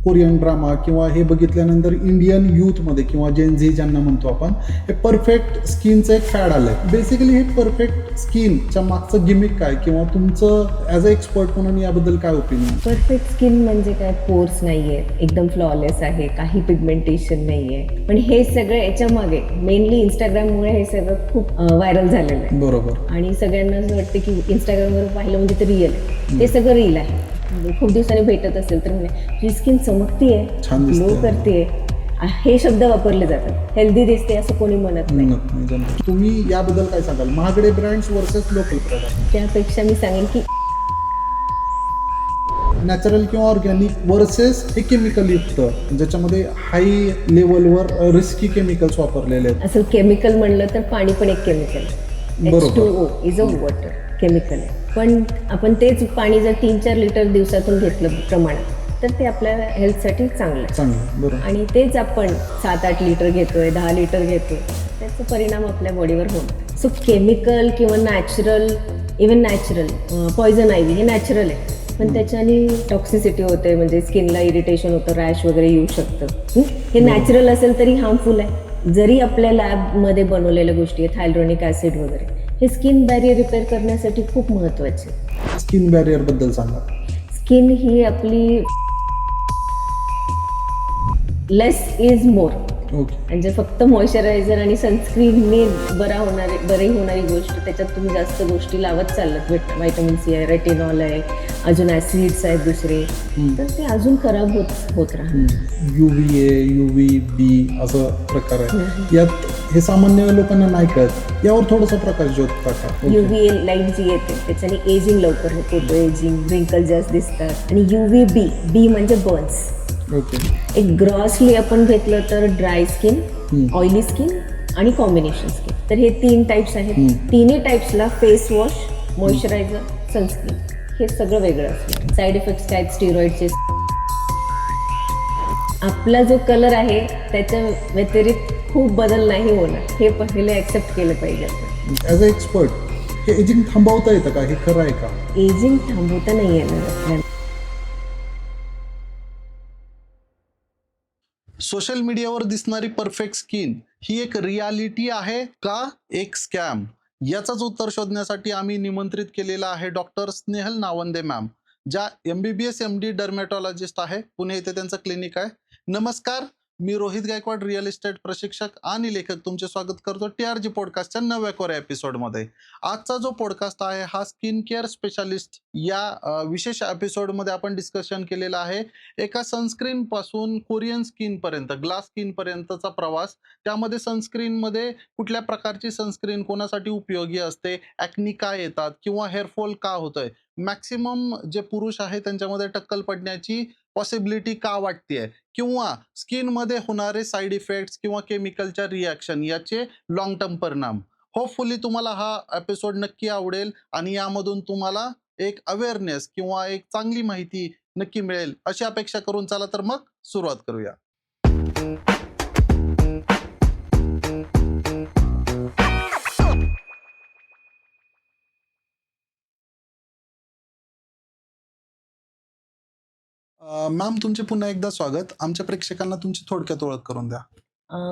Korean drama किंवा हे बघितल्यानंतर इंडियन यूथमध्ये किंवा जेन झी ज्यांना म्हणतो आपण, हे परफेक्ट स्किनचं एक फॅड आलंय. बेसिकली हे परफेक्ट स्किनच्या मागचं गिमिक काय किंवा तुमचं ॲज अ एक्सपर्ट म्हणून याबद्दल काय ओपिनियन? परफेक्ट स्किन म्हणजे काय, पोर्स नाहीये, एकदम फ्लॉलेस आहे, काही पिगमेंटेशन नाहीये. पण हे सगळं याच्या मागे मेनली इंस्टाग्राममुळे हे सगळं खूप व्हायरल झालेलं आहे. बरोबर. आणि सगळ्यांना असं वाटतं की इंस्टाग्रामवर पाहिलं म्हणजे ते रिअल आहे. ते सगळं रील आहे. खूप दिवसांनी भेटत असेल तर म्हणजे तुझी स्किन चमकतीये, छान दिसते. ग्लो करते, हे शब्द वापरले जातात. हेल्दी दिसते असं कोणी म्हणत नाही. तुम्ही याबद्दल काय सांगाल? महागडे ब्रँड्स वर्सेस लोकल प्रोडक्ट, त्यापेक्षा मी सांगेन की नॅचरल किंवा ऑर्गॅनिक वर्सेस हे केमिकल युक्त, ज्याच्यामध्ये हाय लेवलवर रिस्की केमिकल्स वापरलेले आहेत. असं केमिकल म्हणलं तर पाणी पण एक केमिकल आहे. बरोबर. H2O is a water, chemical आहे. पण आपण तेच पाणी जर 3-4 लिटर दिवसातून घेतलं प्रमाणात तर ते आपल्या हेल्थसाठी चांगलं आहे. चांगलं. बरोबर. आणि तेच आपण 7-8 लिटर घेतोय, 10 लिटर घेतोय, त्याचा परिणाम आपल्या बॉडीवर होतो. सो केमिकल किंवा natural, even natural poison ivy हे नॅचरल आहे, पण त्याच्याने टॉक्सिसिटी होते, म्हणजे स्किनला इरिटेशन होतं, रॅश वगैरे येऊ शकतं. हे नॅचरल असेल तरी हार्मफुल आहे. जरी आपल्या लॅबमध्ये बनवलेल्या गोष्टी आहेत, हायड्रोनिक ॲसिड वगैरे, हे स्किन बॅरियर रिपेअर करण्यासाठी खूप महत्त्वाचे. स्किन बॅरियर बद्दल सांगा. स्किन ही आपली लेस इज मोर, ओके. म्हणजे फक्त मॉइश्चरायझर आणि सनस्क्रीनने बरी होणारी गोष्ट, त्याच्यात तुम्ही जास्त गोष्टी लावत चाललात. व्हायटमिन सी आहे, रेटिनॉल आहे, अजून ॲसिड्स आहेत दुसरे, तर ते अजून खराब होत राहतात. UVA, UVB असं प्रकार आहे. यात हे सामान्य लोकांना नाही कळत. यावर थोडासा प्रकाश टाका. UVA लाईट जी येते त्याच्याने एजिंग लवकर होतो, एजिंग, रिंकल जास्त दिसतात. आणि UVB, बी म्हणजे बर्न्स. ओके. एक ग्रॉसली आपण घेतलं तर ड्राय स्किन, ऑइली स्किन आणि कॉम्बिनेशन स्किन, तर हे 3 टाईप्स आहेत. तिन्ही टाईप्सला फेस वॉश, मॉइश्चरायझर, सनस्क्रीन हे सगळं वेगळं असतं. साईड इफेक्ट्स काय, स्टिरॉइडचे. आपला जो कलर आहे त्याच्या व्यतिरिक्त खूप बदल नाही होणार, हे पहिले ॲक्सेप्ट केलं पाहिजे. ॲज अ एक्सपर्ट, हे एजिंग थांबवता येतं का? हे खरं आहे का? एजिंग थांबवता नाही येणार. सोशल मीडियावर दिसणारी परफेक्ट स्किन ही एक रियालिटी आहे का एक स्कॅम? याचाच उत्तर शोधण्यासाठी आम्ही निमंत्रित केलेला आहे डॉक्टर स्नेहल नावंदे मॅम, ज्या MBBS MD डर्मॅटॉलॉजिस्ट आहे. पुणे येथे त्यांचं क्लिनिक आहे. नमस्कार, मी रोहित गायकवाड, रिअल इस्टेट प्रशिक्षक आणि लेखक, तुमचे स्वागत करतो TRG पॉडकास्टच्या 9व्या कोऱ्या एपिसोडमध्ये. आजचा जो पॉडकास्ट आहे हा स्किन केअर स्पेशालिस्ट या विशेष एपिसोडमध्ये आपण डिस्कशन केलेलं आहे. एका सनस्क्रीन पासून कोरियन स्किन पर्यंत, ग्लास स्किन पर्यंतचा प्रवास. त्यामध्ये सनस्क्रीनमध्ये कुठल्या प्रकारची सनस्क्रीन कोणासाठी उपयोगी असते, ॲक्नी का येतात किंवा हेअरफॉल का होतोय, मॅक्सिमम जे पुरुष आहे त्यांच्यामध्ये टक्कल पडण्याची पॉसिबिलिटी का वाटतेय, किंवा स्किनमध्ये होणारे साईड इफेक्ट्स किंवा केमिकलच्या रिॲक्शन याचे लॉंग टर्म परिणाम. होपफुली तुम्हाला हा एपिसोड नक्की आवडेल आणि यामधून तुम्हाला एक अवेअरनेस किंवा एक चांगली माहिती नक्की मिळेल अशी अपेक्षा करून चला तर मग सुरुवात करूया. मॅम, तुमचे पुन्हा एकदा स्वागत. आमच्या प्रेक्षकांना तुमची थोडक्यात ओळख करून द्या.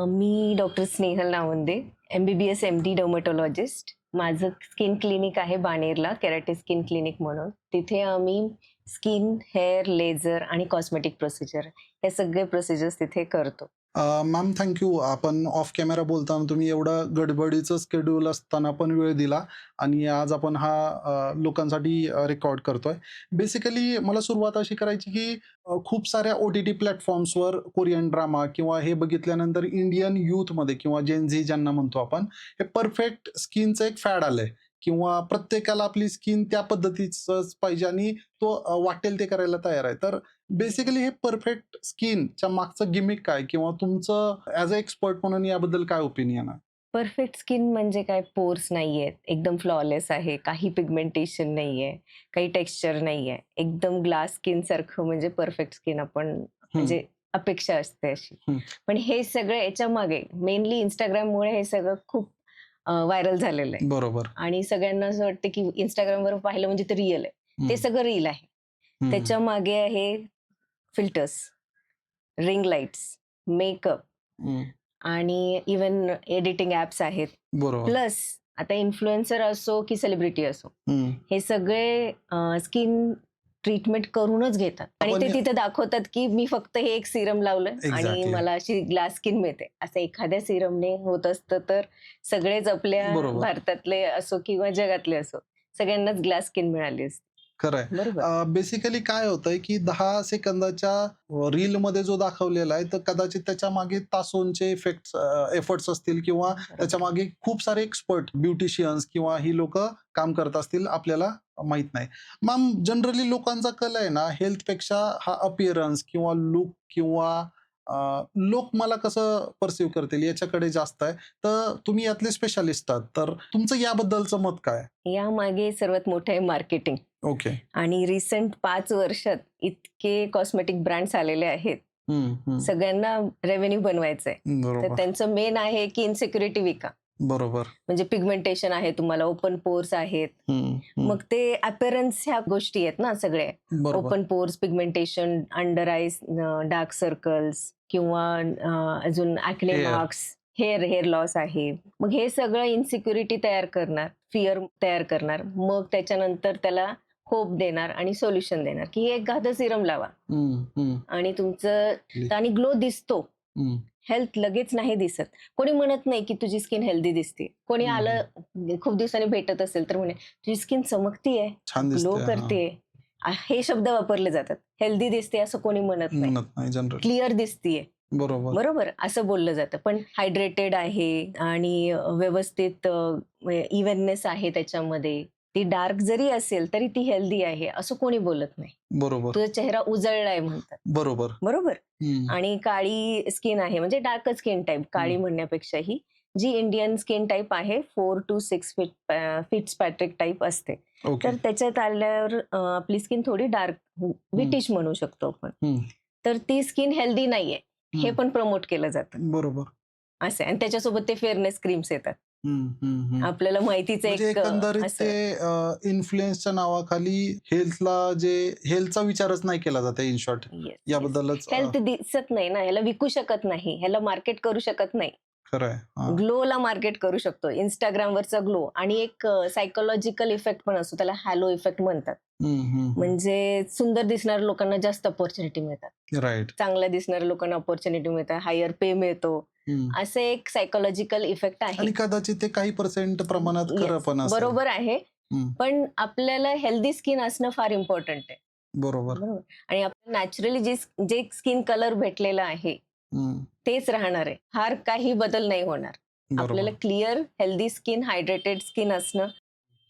मी doctor Snehal Navande, MBBS MD dermatologist. माझं स्किन क्लिनिक आहे बाणेरला, केराटे स्किन क्लिनिक म्हणून. तिथे आम्ही स्किन, हेअर, लेझर आणि कॉस्मेटिक प्रोसिजर हे सगळे प्रोसिजर्स तिथे करतो. Ma'am, thank you. आपण ऑफ कॅमेरा बोलताना तुम्ही एवढं गडबडीचं स्केड्यूल असताना पण वेळ दिला आणि आज आपण हा लोकांसाठी रेकॉर्ड करतोय. बेसिकली मला सुरुवात अशी करायची की खूप साऱ्या OTT प्लॅटफॉर्म्सवर कोरियन ड्रामा किंवा हे बघितल्यानंतर इंडियन यूथमध्ये किंवा जेन झी ज्यांना म्हणतो आपण, हे परफेक्ट स्किनचं एक फॅड आलंय किंवा प्रत्येकाला आपली स्किन त्या पद्धतीचंच पाहिजे आणि तो वाटेल ते करायला तयार आहे. तर बेसिकली हे परफेक्ट स्किनच्या मागचं गिमिक काय किंवा तुमचं ॲज अ एक्सपर्ट म्हणून याबद्दल काय ओपिनियन आहे? परफेक्ट स्किन म्हणजे काय, पोर्स नाहीयेत, एकदम फ्लॉलेस आहे, काही पिगमेंटेशन नाहीये, काही टेक्स्चर नाहीये, एकदम ग्लास स्किन सारखं, म्हणजे परफेक्ट स्किन आपण म्हणजे अपेक्षा असते अशी. पण हे सगळं याच्या मागे मेनली इंस्टाग्राममुळे हे सगळं खूप व्हायरल झालेलं आहे. बरोबर. आणि सगळ्यांना असं वाटतं की इंस्टाग्रामवर पाहिलं म्हणजे ते रिअल आहे. ते सगळं रील आहे. त्याच्या मागे आहे फिल्टर्स, रिंग लाईट्स, मेकअप हम्म, आणि इवन एडिटिंग ऍप्स आहेत. बरोबर. प्लस आता इन्फ्लुएन्सर असो की सेलिब्रिटी असो, हम्म, हे सगळे स्किन ट्रीटमेंट करूनच घेतात आणि आपण ते तिथे दाखवतात की मी फक्त हे एक सिरम लावलं आणि Exactly. मला अशी ग्लास स्किन मिळते. असं एखाद्या सिरमने होत असतं तर सगळेच आपल्या बरोबर. भारतातले असो किंवा जगातले असो सगळ्यांनाच ग्लास स्किन मिळाली असती. खरंय. बरोबर. बेसिकली काय होतंय की 10 सेकंदाच्या रील मध्ये जो दाखवलेला आहे तर कदाचित त्याच्या मागे तासोंचे एफर्ट्स असतील किंवा त्याच्या मागे खूप सारे एक्सपर्ट ब्युटिशियन्स किंवा ही लोक काम करत असतील आपल्याला माहित नाही. मॅम, जनरली लोकांचा कल आहे ना हेल्थ पेक्षा हा अपिअरन्स किंवा लुक किंवा लोक मला कसं परसिव्ह करतील याच्याकडे जास्त आहे. तर तुम्ही यातले स्पेशालिस्ट आहात तर तुमचं याबद्दलचं मत काय? यामागे सर्वात मोठं आहे मार्केटिंग. ओके. आणि रिसेंट 5 वर्षात इतके कॉस्मेटिक ब्रँड्स आलेले आहेत. सगळ्यांना रेव्हेन्यू बनवायचं आहे. तर बरोबर. त्यांचं मेन आहे की इन्सिक्युरिटी विका. बरोबर. म्हणजे पिगमेंटेशन आहे, तुम्हाला ओपन पोर्स आहेत. मग ते अपीअरन्स ह्या गोष्टी आहेत ना सगळे. बरोबर. Open pores, pigmentation, under eyes, dark circles किंवा अजून acne Hair. Marks, hair loss आहे. मग हे सगळं इन्सिक्युरिटी तयार करणार, फिअर तयार करणार. मग त्याच्यानंतर त्याला होप देणार आणि सोल्युशन देणार की एक एखादं सिरम लावा आणि तुमचं आणि ग्लो दिसतो. हेल्थ लगेच नाही दिसत. कोणी म्हणत नाही की तुझी स्किन हेल्दी दिसते. कोणी आलं खूप दिवसांनी भेटत असेल तर म्हणे तुझी स्किन चमकतीये, छान ग्लो दिसते. करते. हे शब्द वापरले जातात. हेल्दी दिसते असं कोणी म्हणत नाही. म्हणत नाही जनरल. क्लिअर दिसतीये, बरोबर. बरोबर असं बोललं जातं. पण हायड्रेटेड आहे आणि व्यवस्थित इव्हननेस आहे त्याच्यामध्ये. ती डार्क जरी असेल तरी ती हेल्दी आहे असं कोणी बोलत नाही. बरोबर. तुझा चेहरा उजळलाय म्हणतात. बरोबर. बरोबर. आणि काळी स्किन आहे म्हणजे डार्क स्किन टाईप, काळी म्हणण्यापेक्षाही जी इंडियन स्किन टाईप आहे 4 to 6 फिट्स पॅट्रिक टाईप असते. ओके. तर त्याच्यात आल्यावर आपली स्किन थोडी डार्क विटिश म्हणू शकतो आपण. तर ती स्किन हेल्दी नाहीये हे पण प्रमोट केलं जातं. बरोबर. असं आणि त्याच्यासोबत ते फेअरनेस क्रीम्स येतात. आपल्याला माहितीच म्हणजे एक एकंदरीत असं ते इन्फ्लुएन्सच्या नावाखाली हेल्थचा विचारच नाही केला जात इन शॉर्ट. याबद्दलच हेल्थ दिसत नाही ना, ह्याला विकू शकत नाही, ह्याला मार्केट करू शकत नाही. खरंय. ग्लोला मार्केट करू शकतो. इंस्टाग्रामवरचा ग्लो आणि एक सायकोलॉजिकल इफेक्ट पण असतो, त्याला हॅलो इफेक्ट म्हणतात. म्हणजे सुंदर दिसणाऱ्या लोकांना जास्त अपॉर्च्युनिटी मिळतात, राईट. चांगल्या दिसणाऱ्या लोकांना अपॉर्च्युनिटी मिळतात, हायर पे मिळतो. असं एक सायकोलॉजिकल इफेक्ट आहे. आणि कदाचित ते काही पर्सेंट प्रमाणात खरं पण असेल. बरोबर आहे. पण आपल्याला हेल्दी स्किन असणं फार इम्पॉर्टंट आहे. बरोबर. आणि आपल्याला नॅचरली जे स्किन कलर भेटलेला आहे तेच राहणार आहे. फार काही बदल नाही होणार. आपल्याला clear healthy skin, hydrated skin असणं,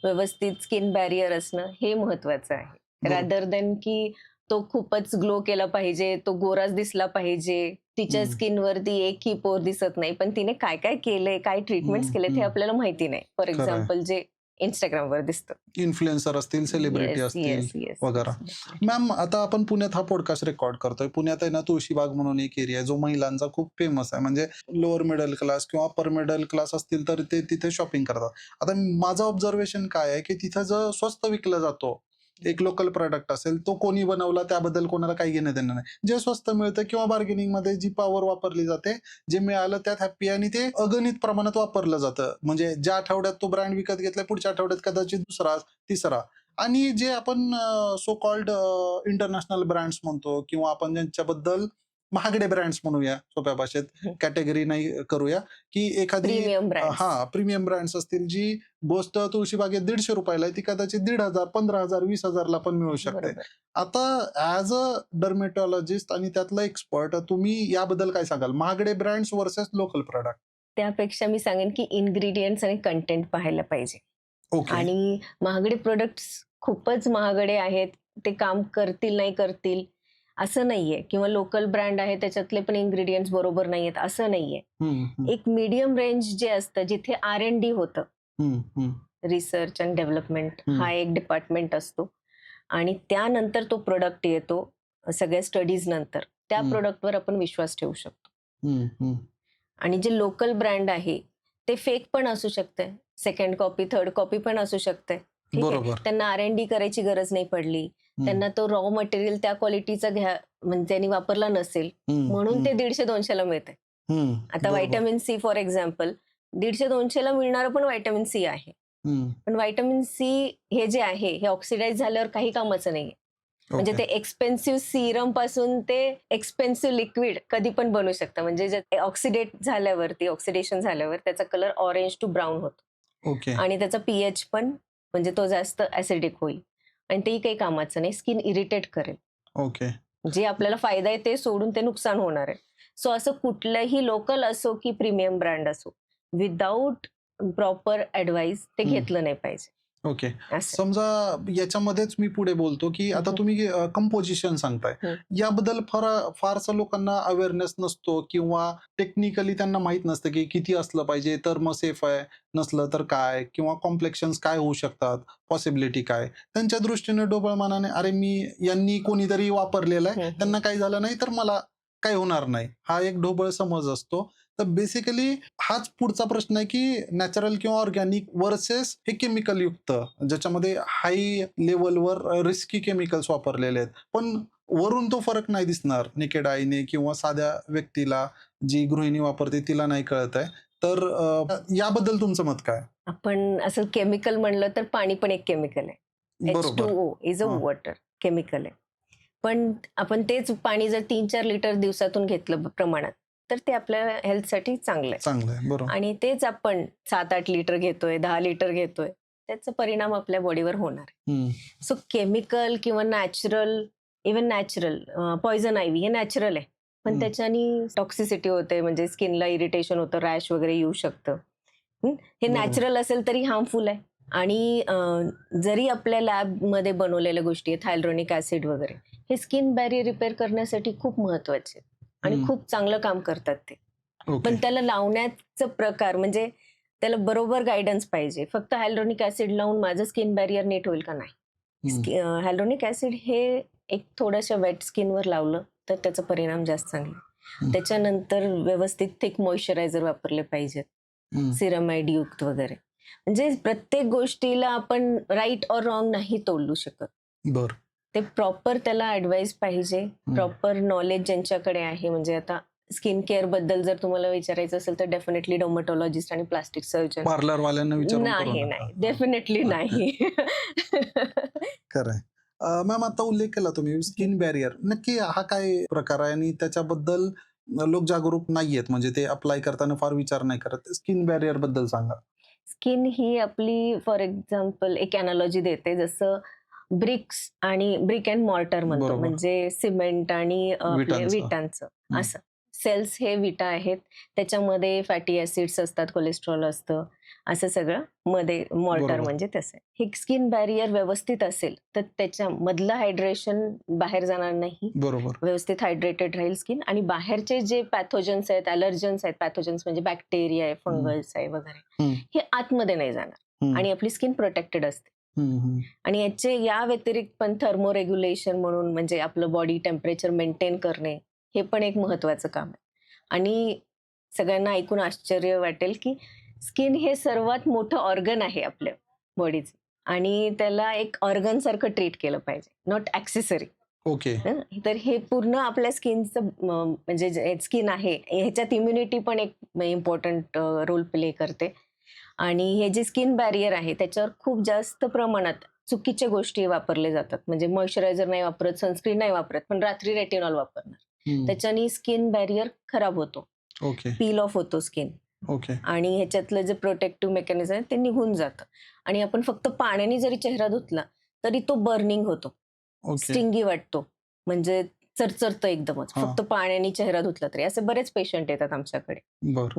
व्यवस्थित स्किन बॅरियर असणं हे महत्वाचं आहे. रादर दॅन की तो खूपच ग्लो केला पाहिजे, तो गोराच दिसला पाहिजे, तिच्या स्किनवरती एकही पोर दिसत नाही, पण तिने काय काय केलंय, काय ट्रीटमेंट्स केलेत हे आपल्याला माहिती नाही. फॉर एक्झाम्पल जे इंस्टाग्रामवर दिसतं, इन्फ्लुएन्सर असतील, सेलिब्रिटी असतील वगैरे. मॅम, आता आपण पुण्यात हा पॉडकास्ट रेकॉर्ड करतोय. पुण्यात आहे ना तुळशीबाग म्हणून एक एरिया आहे जो महिलांचा खूप फेमस आहे. म्हणजे लोअर मिडल क्लास किंवा अपर मिडल क्लास असतील तर ते तिथे शॉपिंग करतात. आता माझं ऑब्झर्वेशन काय आहे की तिथं जो स्वस्त विकला जातो एक लोकल प्रोडक्ट असेल, तो कोणी बनवला त्याबद्दल कोणाला काही घेणं देणं नाही. जे स्वस्त मिळतं किंवा बार्गेनिंग मध्ये जी पॉवर वापरली जाते, जे मिळालं त्यात हॅप्पी आणि ते अगणित प्रमाणात वापरलं जातं. म्हणजे ज्या आठवड्यात तो ब्रँड विकत घेतलाय पुढच्या आठवड्यात कदाचित दुसरा, तिसरा. आणि जे आपण सो कॉल्ड इंटरनॅशनल ब्रँड्स म्हणतो किंवा आपण ज्यांच्याबद्दल महागडे ब्रँड्स म्हणूया, सोप्या भाषेत कॅटेगरी नाही करूया, की एखादी प्रीमियम ब्रँड्स असतील जी गोष्ट तुळशीबागेत 150 रुपयाला आहे ती कदाचित 1,500, 15,000, 20,000 ला पण मिळू शकते. आता ऍज अ डर्मेटॉलॉजिस्ट आणि त्यातला एक्सपर्ट तुम्ही याबद्दल काय सांगाल? महागडे ब्रँड्स वर्सेस लोकल प्रोडक्ट. त्यापेक्षा मी सांगेन की इन्ग्रेडियंट्स आणि कंटेंट पाहायला पाहिजे. आणि महागडे प्रोडक्ट्स खूपच महागडे आहेत, ते काम करतील नाही करतील असं नाहीये, किंवा लोकल ब्रँड आहे त्याच्यातले पण इन्ग्रेडियंट्स बरोबर नाहीयेत असं नाहीये. एक मीडियम रेंज जे असतं जिथे R&D होतं, रिसर्च अँड डेव्हलपमेंट हा एक डिपार्टमेंट असतो आणि त्यानंतर तो प्रोडक्ट येतो. सगळ्या स्टडीज नंतर त्या प्रोडक्टवर आपण विश्वास ठेवू शकतो. आणि जे लोकल ब्रँड आहे ते फेक पण असू शकते, सेकंड कॉपी, थर्ड कॉपी पण असू शकते. ठीक आहे, त्यांना R&D करायची गरज नाही पडली, त्यांना तो रॉ मटेरियल त्या क्वालिटीचा म्हणजे त्यांनी वापरला नसेल म्हणून ते 150-200 ला मिळते. आता व्हायटॅमिन सी फॉर एक्झाम्पल 150-200 ला मिळणारं पण व्हायटॅमिन सी आहे. पण व्हायटॅमिन सी हे जे आहे हे ऑक्सिडाइज झाल्यावर काही कामाचं नाहीये. म्हणजे ते एक्सपेन्सिव्ह सिरम पासून ते एक्सपेन्सिव्ह लिक्विड कधी पण बनू शकतं. म्हणजे ऑक्सिडेशन झाल्यावर त्याचा कलर ऑरेंज टू ब्राऊन होतो आणि त्याचा पीएच पण म्हणजे तो जास्त ऍसिडिक होईल आणि तेही काही कामाचं नाही. स्किन इरिटेट करेल. जे आपल्याला फायदा आहे ते सोडून ते नुकसान होणार आहे. सो असं कुठलंही लोकल असो की प्रीमियम ब्रँड असो विदाऊट प्रॉपर ऍडवाइस ते घेतलं नाही पाहिजे. समजा याच्यामध्येच मी पुढे बोलतो की आता तुम्ही कंपोजिशन सांगताय, याबद्दल फारसं लोकांना अवेअरनेस नसतो किंवा टेक्निकली त्यांना माहित नसतं की किती असलं पाहिजे तर मग सेफ आहे, नसलं तर काय, किंवा कॉम्प्लेक्शन्स काय होऊ शकतात, पॉसिबिलिटी काय. त्यांच्या दृष्टीने ढोबळमानाने अरे यांनी कोणीतरी वापरलेलं आहे, त्यांना काही झालं नाही तर मला काही होणार नाही, हा एक ढोबळ समज असतो. तर बेसिकली हाच पुढचा प्रश्न आहे की नॅचरल किंवा ऑर्गॅनिक वर्सेस हे केमिकल युक्त, ज्याच्यामध्ये हाय लेवलवर रिस्की केमिकल्स वापरलेले आहेत, पण वरून तो फरक नाही दिसणार नेकेड आईने किंवा साध्या व्यक्तीला, जी गृहिणी वापरते तिला नाही कळत आहे. तर याबद्दल तुमचं मत काय? आपण असं केमिकल म्हणलं तर पाणी पण एक केमिकल आहे. H2O is a water chemical आहे. पण आपण तेच पाणी जर 3-4 लिटर दिवसातून घेतलं प्रमाणात तर ते आपल्या हेल्थसाठी चांगलं आहे. बरोबर. आणि तेच आपण 7-8 लिटर घेतोय, 10 लिटर घेतोय, त्याचा परिणाम आपल्या बॉडीवर होणार आहे. सो केमिकल किंवा नॅचरल पॉइझन आयव्ही हे नॅचरल आहे, पण त्याच्यानी टॉक्सिसिटी होते, म्हणजे स्किनला इरिटेशन होतं, रॅश वगैरे येऊ शकतं. हे नॅचरल असेल तरी हार्मफुल आहे. आणि जरी आपल्या लॅबमध्ये बनवलेल्या गोष्टी आहेत, हायल्युरॉनिक ऍसिड वगैरे, हे स्किन बॅरियर रिपेअर करण्यासाठी खूप महत्वाचे आणि खूप चांगलं काम करतात ते. पण त्याला लावण्याचं प्रकार म्हणजे त्याला बरोबर गायडन्स पाहिजे. फक्त हायल्युरॉनिक ऍसिड लावून माझं स्किन बॅरियर नीट होईल का नाही. हायल्युरॉनिक ऍसिड हे एक थोड्याशा वेट स्किनवर लावलं तर त्याचा परिणाम जास्त चांगला. त्याच्यानंतर व्यवस्थित थिक मॉइश्चरायझर वापरले पाहिजेत, सिरामाइड युक्त वगैरे. म्हणजे प्रत्येक गोष्टीला आपण राईट ऑर रॉंग नाही तोलू शकत. ते प्रॉपर त्याला ऍडवाइस पाहिजे, प्रॉपर नॉलेज ज्यांच्याकडे आहे. म्हणजे आता स्किन केअर बद्दल जर तुम्हाला विचारायचं असेल तर डेफिनेटली डर्मॅटॉलॉजिस्ट आणि प्लास्टिक सर्जन. पार्लरवाल्यांना विचारून नाही, डेफिनेटली नाही. खरंय. मॅम, आता उल्लेख केला तुम्ही स्किन बॅरियर, नक्की हा काय प्रकार आहे आणि त्याच्याबद्दल लोक जागरूक नाहीयेत, म्हणजे ते अप्लाय करताना फार विचार नाही करत. स्किन बॅरियर बद्दल सांगा. स्किन ही आपली फॉर एक्झाम्पल एक अॅनॉलॉजी देते, जसं ब्रिक अँड मॉर्टर म्हणतो, म्हणजे सिमेंट आणि विटांचं. असं सेल्स हे विटा आहेत, त्याच्यामध्ये फॅटी ऍसिड्स असतात, कोलेस्ट्रॉल असतं, असं सगळं मध्ये मॉर्टर म्हणजे तसं. हे स्किन बॅरियर व्यवस्थित असेल तर त्याच्या मधलं हायड्रेशन बाहेर जाणार नाही, व्यवस्थित हायड्रेटेड राहील स्किन. आणि बाहेरचे जे पॅथोजन्स आहेत, ॲलर्जन्स आहेत, पॅथोजन्स म्हणजे बॅक्टेरिया आहे, फंगल्स आहे वगैरे, हे आतमध्ये नाही जाणार आणि आपली स्किन प्रोटेक्टेड असते. आणि या व्यतिरिक्त पण थर्मोरेग्युलेशन म्हणून, म्हणजे आपलं बॉडी टेम्परेचर मेंटेन करणे, हे पण एक महत्वाचं काम आहे. आणि सगळ्यांना ऐकून आश्चर्य वाटेल की स्किन हे सर्वात मोठं ऑर्गन आहे आपल्या बॉडीचं आणि त्याला एक ऑर्गन सारखं ट्रीट केलं पाहिजे, नॉट ॲक्सेसरी. तर हे पूर्ण आपल्या स्किनचं म्हणजे स्किन आहे ह्याच्यात इम्युनिटी पण एक इम्पॉर्टंट रोल प्ले करते. आणि हे जे स्किन बॅरियर आहे त्याच्यावर खूप जास्त प्रमाणात चुकीच्या गोष्टी वापरल्या जातात. म्हणजे मॉइश्चरायझर नाही वापरत, सनस्क्रीन नाही वापरत, पण रात्री रेटिनॉल वापरणार, त्याच्यानी स्किन बॅरियर खराब होतो, पील ऑफ होतो स्किन. आणि ह्याच्यातलं जे प्रोटेक्टिव्ह मेकॅनिझम आहे ते निघून जातं. आणि आपण फक्त पाण्याने जरी चेहरा धुतला तरी तो बर्निंग होतो, स्टिंगी वाटतो, म्हणजे चरचरतं एकदमच फक्त पाण्याने चेहरा धुतला तरी. असे बरेच पेशंट येतात आमच्याकडे.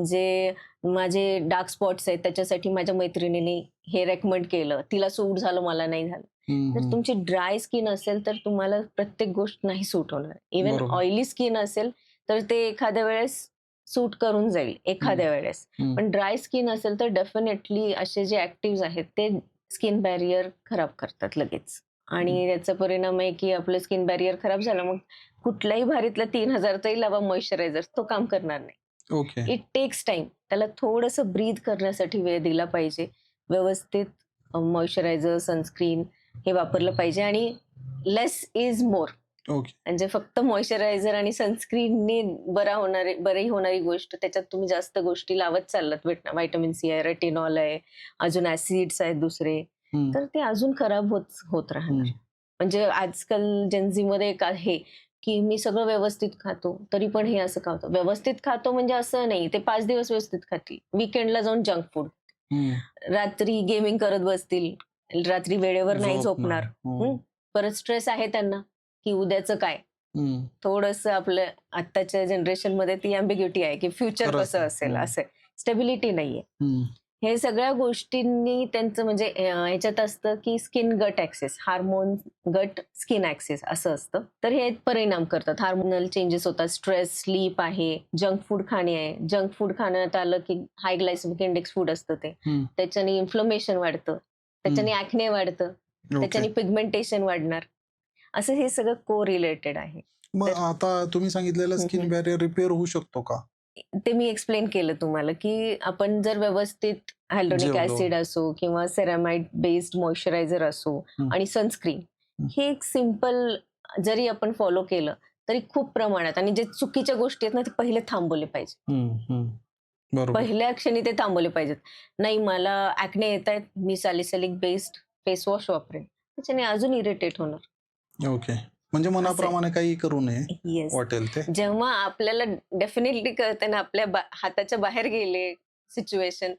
जे माझे डार्क स्पॉट्स आहेत त्याच्यासाठी माझ्या मैत्रिणीने हे रेकमेंड केलं, तिला सूट झालं, मला नाही झालं. जर तुमची ड्राय स्किन असेल तर तुम्हाला प्रत्येक गोष्ट नाही सूट होणार. इव्हन ऑइली स्किन असेल तर ते एखाद्या वेळेस सूट करून जाईल, एखाद्या वेळेस. पण ड्राय स्किन असेल तर डेफिनेटली असे जे ऍक्टिव्ह आहेत ते स्किन बॅरियर खराब करतात लगेच. आणि याचा परिणाम आहे की आपलं स्किन बॅरियर खराब झालं, मग कुठल्याही भारीतला 3000चाही लावा मॉइश्चरायझर, तो काम करणार नाही. It takes time. त्याला थोडंसं ब्रीथ करण्यासाठी वेळ दिला पाहिजे. व्यवस्थित मॉइश्चरायझर, सनस्क्रीन हे वापरलं पाहिजे. आणि लेस इज मोर. ओके. म्हणजे फक्त मॉइश्चरायझर आणि सनस्क्रीनने बरी होणारी गोष्ट, त्याच्यात तुम्ही जास्त गोष्टी लावत चाललात, व्हिटॅमिन सी आहे, रेटिनॉल आहे, अजून ऍसिड्स आहेत दुसरे, हम्म, तर ते अजून खराब होत राहणार. हम्म, म्हणजे आजकाल जनझीमध्ये एक आहे की मी सगळं व्यवस्थित खातो तरी पण हे असं खातो. व्यवस्थित खातो म्हणजे असं नाही, ते 5 दिवस व्यवस्थित खातील, विकेंडला जाऊन जंक फूड, हम्म. रात्री गेमिंग करत बसतील, रात्री वेळेवर नाही झोप झोपणार. नाही. हम्म, परत स्ट्रेस आहे त्यांना की उद्याचं काय. हम्म. थोडंसं आपल्या आत्ताच्या जनरेशन मध्ये ती अँबिग्युटी आहे की फ्युचर खरंच कसं आहे. असेल, असं स्टेबिलिटी नाहीये. हम्म, हे सगळ्या गोष्टींनी त्यांचं म्हणजे ह्याच्यात असतं की स्किन गट ऍक्सेस, हार्मोन गट स्किन ऍक्सेस असं असतं. तर हे परिणाम करतात, हार्मोनल चेंजेस होतात, स्ट्रेस, स्लीप आहे, जंक फूड खाणे आहे. जंक फूड खाण्यात आलं की हाय ग्लायसेमिक इंडेक्स फूड असतं ते, हम्म. त्याच्याने इन्फ्लमेशन वाढतं, त्याच्याने ऍक्ने वाढतं, ओके. त्याच्याने पिगमेंटेशन वाढणार. असं हे सगळं को रिलेटेड आहे. मग तर आता तुम्ही सांगितलेलं स्किन बॅरियर रिपेअर होऊ शकतो का? ते मी एक्सप्लेन केलं तुम्हाला की आपण जर व्यवस्थित हायल्युरोनिक जेवलो. ऍसिड असो किंवा सेरामाइड बेस्ड मॉइश्चरायझर असो हं. आणि सनस्क्रीन, हं. हे एक सिम्पल जरी आपण फॉलो केलं तरी खूप प्रमाणात, आणि जे चुकीच्या गोष्टी आहेत ना ते पहिले थांबवले पाहिजे. हम्म, हम्म. बरोबर. पहिल्या क्षणी ते थांबवले पाहिजेत. नाही मला ऍक्ने येत आहेत, मी सॅलिसिलिक बेस्ड फेस वॉश वापरेन, त्याच्याने अजून इरिटेट होणार. ओके. म्हणजे मनाप्रमाणे काही करू नये, येस. वाटेल ते. जेव्हा आपल्याला डेफिनेटली कळतं ना आपल्या हाताच्या बाहेर गेले सिच्युएशन,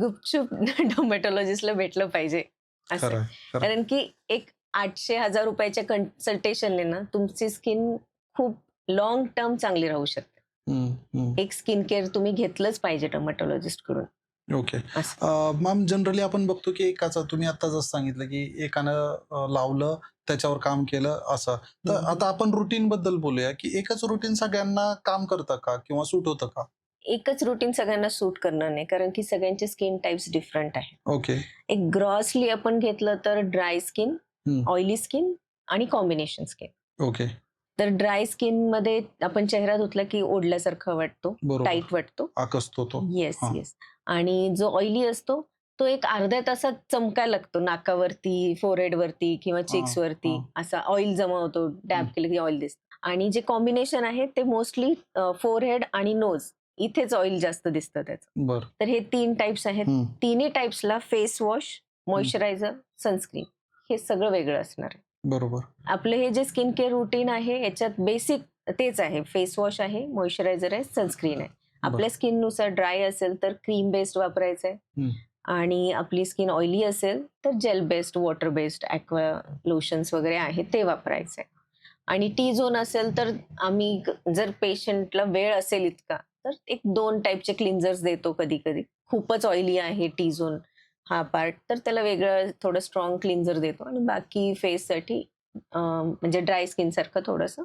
गुपचूप डर्मेटॉलॉजिस्टला भेटलं पाहिजे असं. खरं आहे, खरं आहे. कारण की एक 800-1000 रुपयाच्या कन्सल्टेशनने ना तुमची स्किन खूप लॉंग टर्म चांगली राहू शकते. हम्म, हम्म. एक स्किन केअर तुम्ही घेतलंच पाहिजे डर्मेटॉलॉजिस्ट कडून ओके. असं. मॅम जनरली आपण बघतो की एकाचं तुम्ही आता जसं सांगितलं की एकानं लावलं, त्याच्यावर काम केलं असं. तर हम्म. आता आपण रुटीन बद्दल बोलूया की एकच रुटीन सगळ्यांना काम करतं का किंवा सूट होतं का? एकच रुटीन सगळ्यांना सूट करणार नाही, कारण की सगळ्यांचे स्किन टाइप्स डिफरंट आहे. ओके. एक ग्रॉसली आपण घेतलं तर ड्राय स्किन, हम्म. ऑइली स्किन आणि कॉम्बिनेशन स्किन. ओके. तर ड्राय स्किन मध्ये आपण चेहरा धुतला की ओढल्यासारखा वाटतो, बरोबर. टाईट वाटतो. आकसतो तो. येस हा. येस. आणि जो ऑइली असतो तो एक अर्ध्या तासात चमकायला लागतो, नाकावरती, फोरहेड वरती किंवा चेक्स वरती हा. असा ऑइल जमा होतो, डॅब केलं की ऑइल दिसतं. आणि जे कॉम्बिनेशन आहे ते मोस्टली फोरहेड आणि नोज इथेच ऑइल जास्त दिसतं त्याचं. बर. तर हे 3 टाइप्स आहेत. हम्म. तिन्ही टाइप्सला फेस वॉश, मॉइश्चरायझर, सनस्क्रीन हे सगळं वेगळं असणार आहे. बरोबर. आपलं हे जे स्किन केअर रुटीन आहे याच्यात बेसिक तेच आहे, फेस वॉश आहे, मॉइश्चरायझर आहे, सनस्क्रीन आहे. आपल्या स्किननुसार ड्राय असेल तर क्रीम बेस्ड वापरायचं आहे, हम्म. आणि आपली स्किन ऑइली असेल तर gel based, water based, aqua lotions वगैरे आहे ते वापरायचं आहे. आणि टी झोन असेल तर आम्ही जर पेशंटला वेळ असेल इतका तर एक 2 टाईपचे क्लिन्झर्स देतो कधी कधी. खूपच ऑइली आहे टी झोन हा पार्ट तर त्याला वेगळं थोडं स्ट्रॉंग क्लिन्झर देतो, आणि बाकी फेससाठी म्हणजे ड्राय स्किन सारखं थोडंसं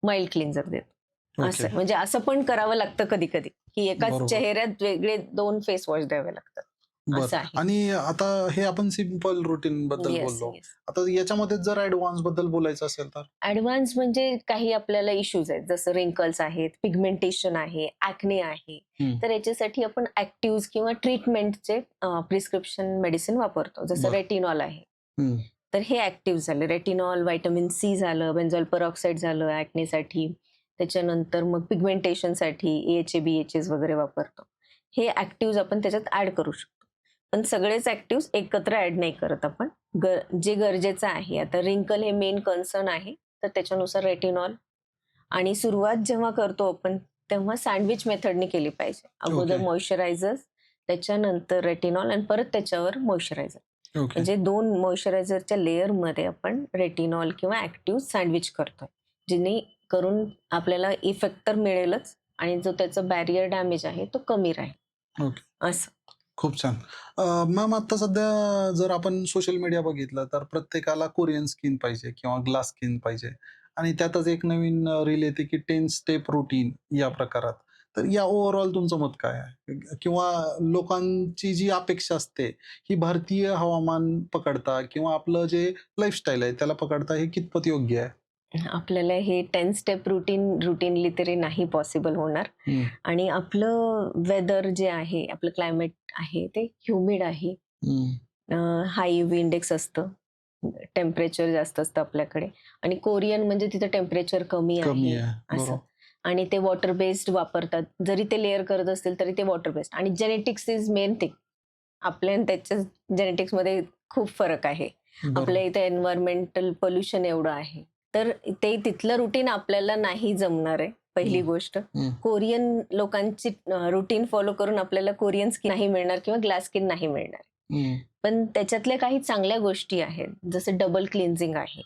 माइल्ड क्लिन्झर देतो. ओके. असं म्हणजे असं पण करावं लागतं कधी कधी की एकाच बरोबर. चेहऱ्यात वेगळे 2 फेस वॉश द्यावे लागतात. बर. असं आहे. आणि आता हे आपण सिंपल रुटीन बद्दल येस बोललो. येस. आता याच्यामध्ये जर ऍडव्हान्स बद्दल बोलायचं असेल तर? ऍडव्हान्स म्हणजे काही आपल्याला इश्यूज आहेत, जसं रिंकल्स आहेत, पिगमेंटेशन आहे, ऍक्ने आहे. हम्म. तर याच्यासाठी आपण ऍक्टिव्ह किंवा ट्रीटमेंटचे प्रिस्क्रिप्शन मेडिसिन वापरतो, जसं बरं. रेटिनॉल आहे. हम्म. तर हे ऍक्टिव्ह झालं, रेटिनॉल, व्हिटॅमिन सी झालं, बेन्झॉल पेरॉक्साईड झालं ऍक्नेसाठी. त्याच्यानंतर मग पिगमेंटेशनसाठी AHA-BHAs वगैरे वापरतो. हे ऍक्टिव्ह आपण त्याच्यात ऍड करू शकतो. पण सगळेच ऍक्टिव्ह एकत्र ऍड नाही करत आपण. जे गरजेचं आहे, आता रिंकल हे मेन कन्सर्न आहे तर त्याच्यानुसार रेटिनॉल. आणि सुरुवात जेव्हा करतो आपण तेव्हा सँडविच मेथडने केली पाहिजे. अगोदर ओके. मॉइश्चरायझर, त्याच्यानंतर रेटिनॉल आणि परत त्याच्यावर मॉइश्चरायझर. ओके. म्हणजे 2 मॉइश्चरायझरच्या लेअरमध्ये आपण रेटिनॉल किंवा ऍक्टिव्ह सँडविच करतोय, जेणे करून आपल्याला इफेक्ट तर मिळेलच आणि जो त्याचा बॅरियर डॅमेज आहे तो कमी राहील. ओके. असं. खूप छान. मॅम आता सध्या जर आपण सोशल मीडिया बघितलं तर प्रत्येकाला कोरियन स्किन पाहिजे किंवा ग्लास स्किन पाहिजे, आणि त्यातच एक नवीन रील येते की 10 स्टेप रुटीन या प्रकारात. तर या ओव्हरऑल तुमचं मत काय आहे? किंवा लोकांची जी अपेक्षा असते ही भारतीय हवामान पकडता किंवा आपलं जे लाईफस्टाईल आहे त्याला पकडता हे कितपत योग्य आहे? आपल्याला हे 10 स्टेप रुटीनली तरी नाही पॉसिबल होणार. हम्म. आणि आपलं वेदर जे आहे, आपलं क्लायमेट आहे ते ह्युमिड आहे, हम्म. हाय UV इंडेक्स असतं, टेम्परेचर जास्त असतं आपल्याकडे, आणि कोरियन म्हणजे तिथं टेम्परेचर कमी कमी आहे आहे असं. बरोबर. आणि ते वॉटर बेस्ड वापरतात, जरी ते लेअर करत असतील तरी ते वॉटर बेस्ड. आणि जेनेटिक्स इज मेन थिंग. आपल्या आणि त्याच्या जेनेटिक्समध्ये खूप फरक आहे. बरोबर. आपल्या इथे एन्व्हायरमेंटल पोल्युशन एवढं आहे, तर ते तिथलं रुटीन आपल्याला नाही जमणार आहे, पहिली गोष्ट. कोरियन लोकांची रुटीन फॉलो करून आपल्याला कोरियन स्किन नाही मिळणार किंवा ग्लास स्किन नाही मिळणार. पण त्याच्यातल्या काही चांगल्या गोष्टी आहेत, जसं डबल क्लिन्झिंग आहे.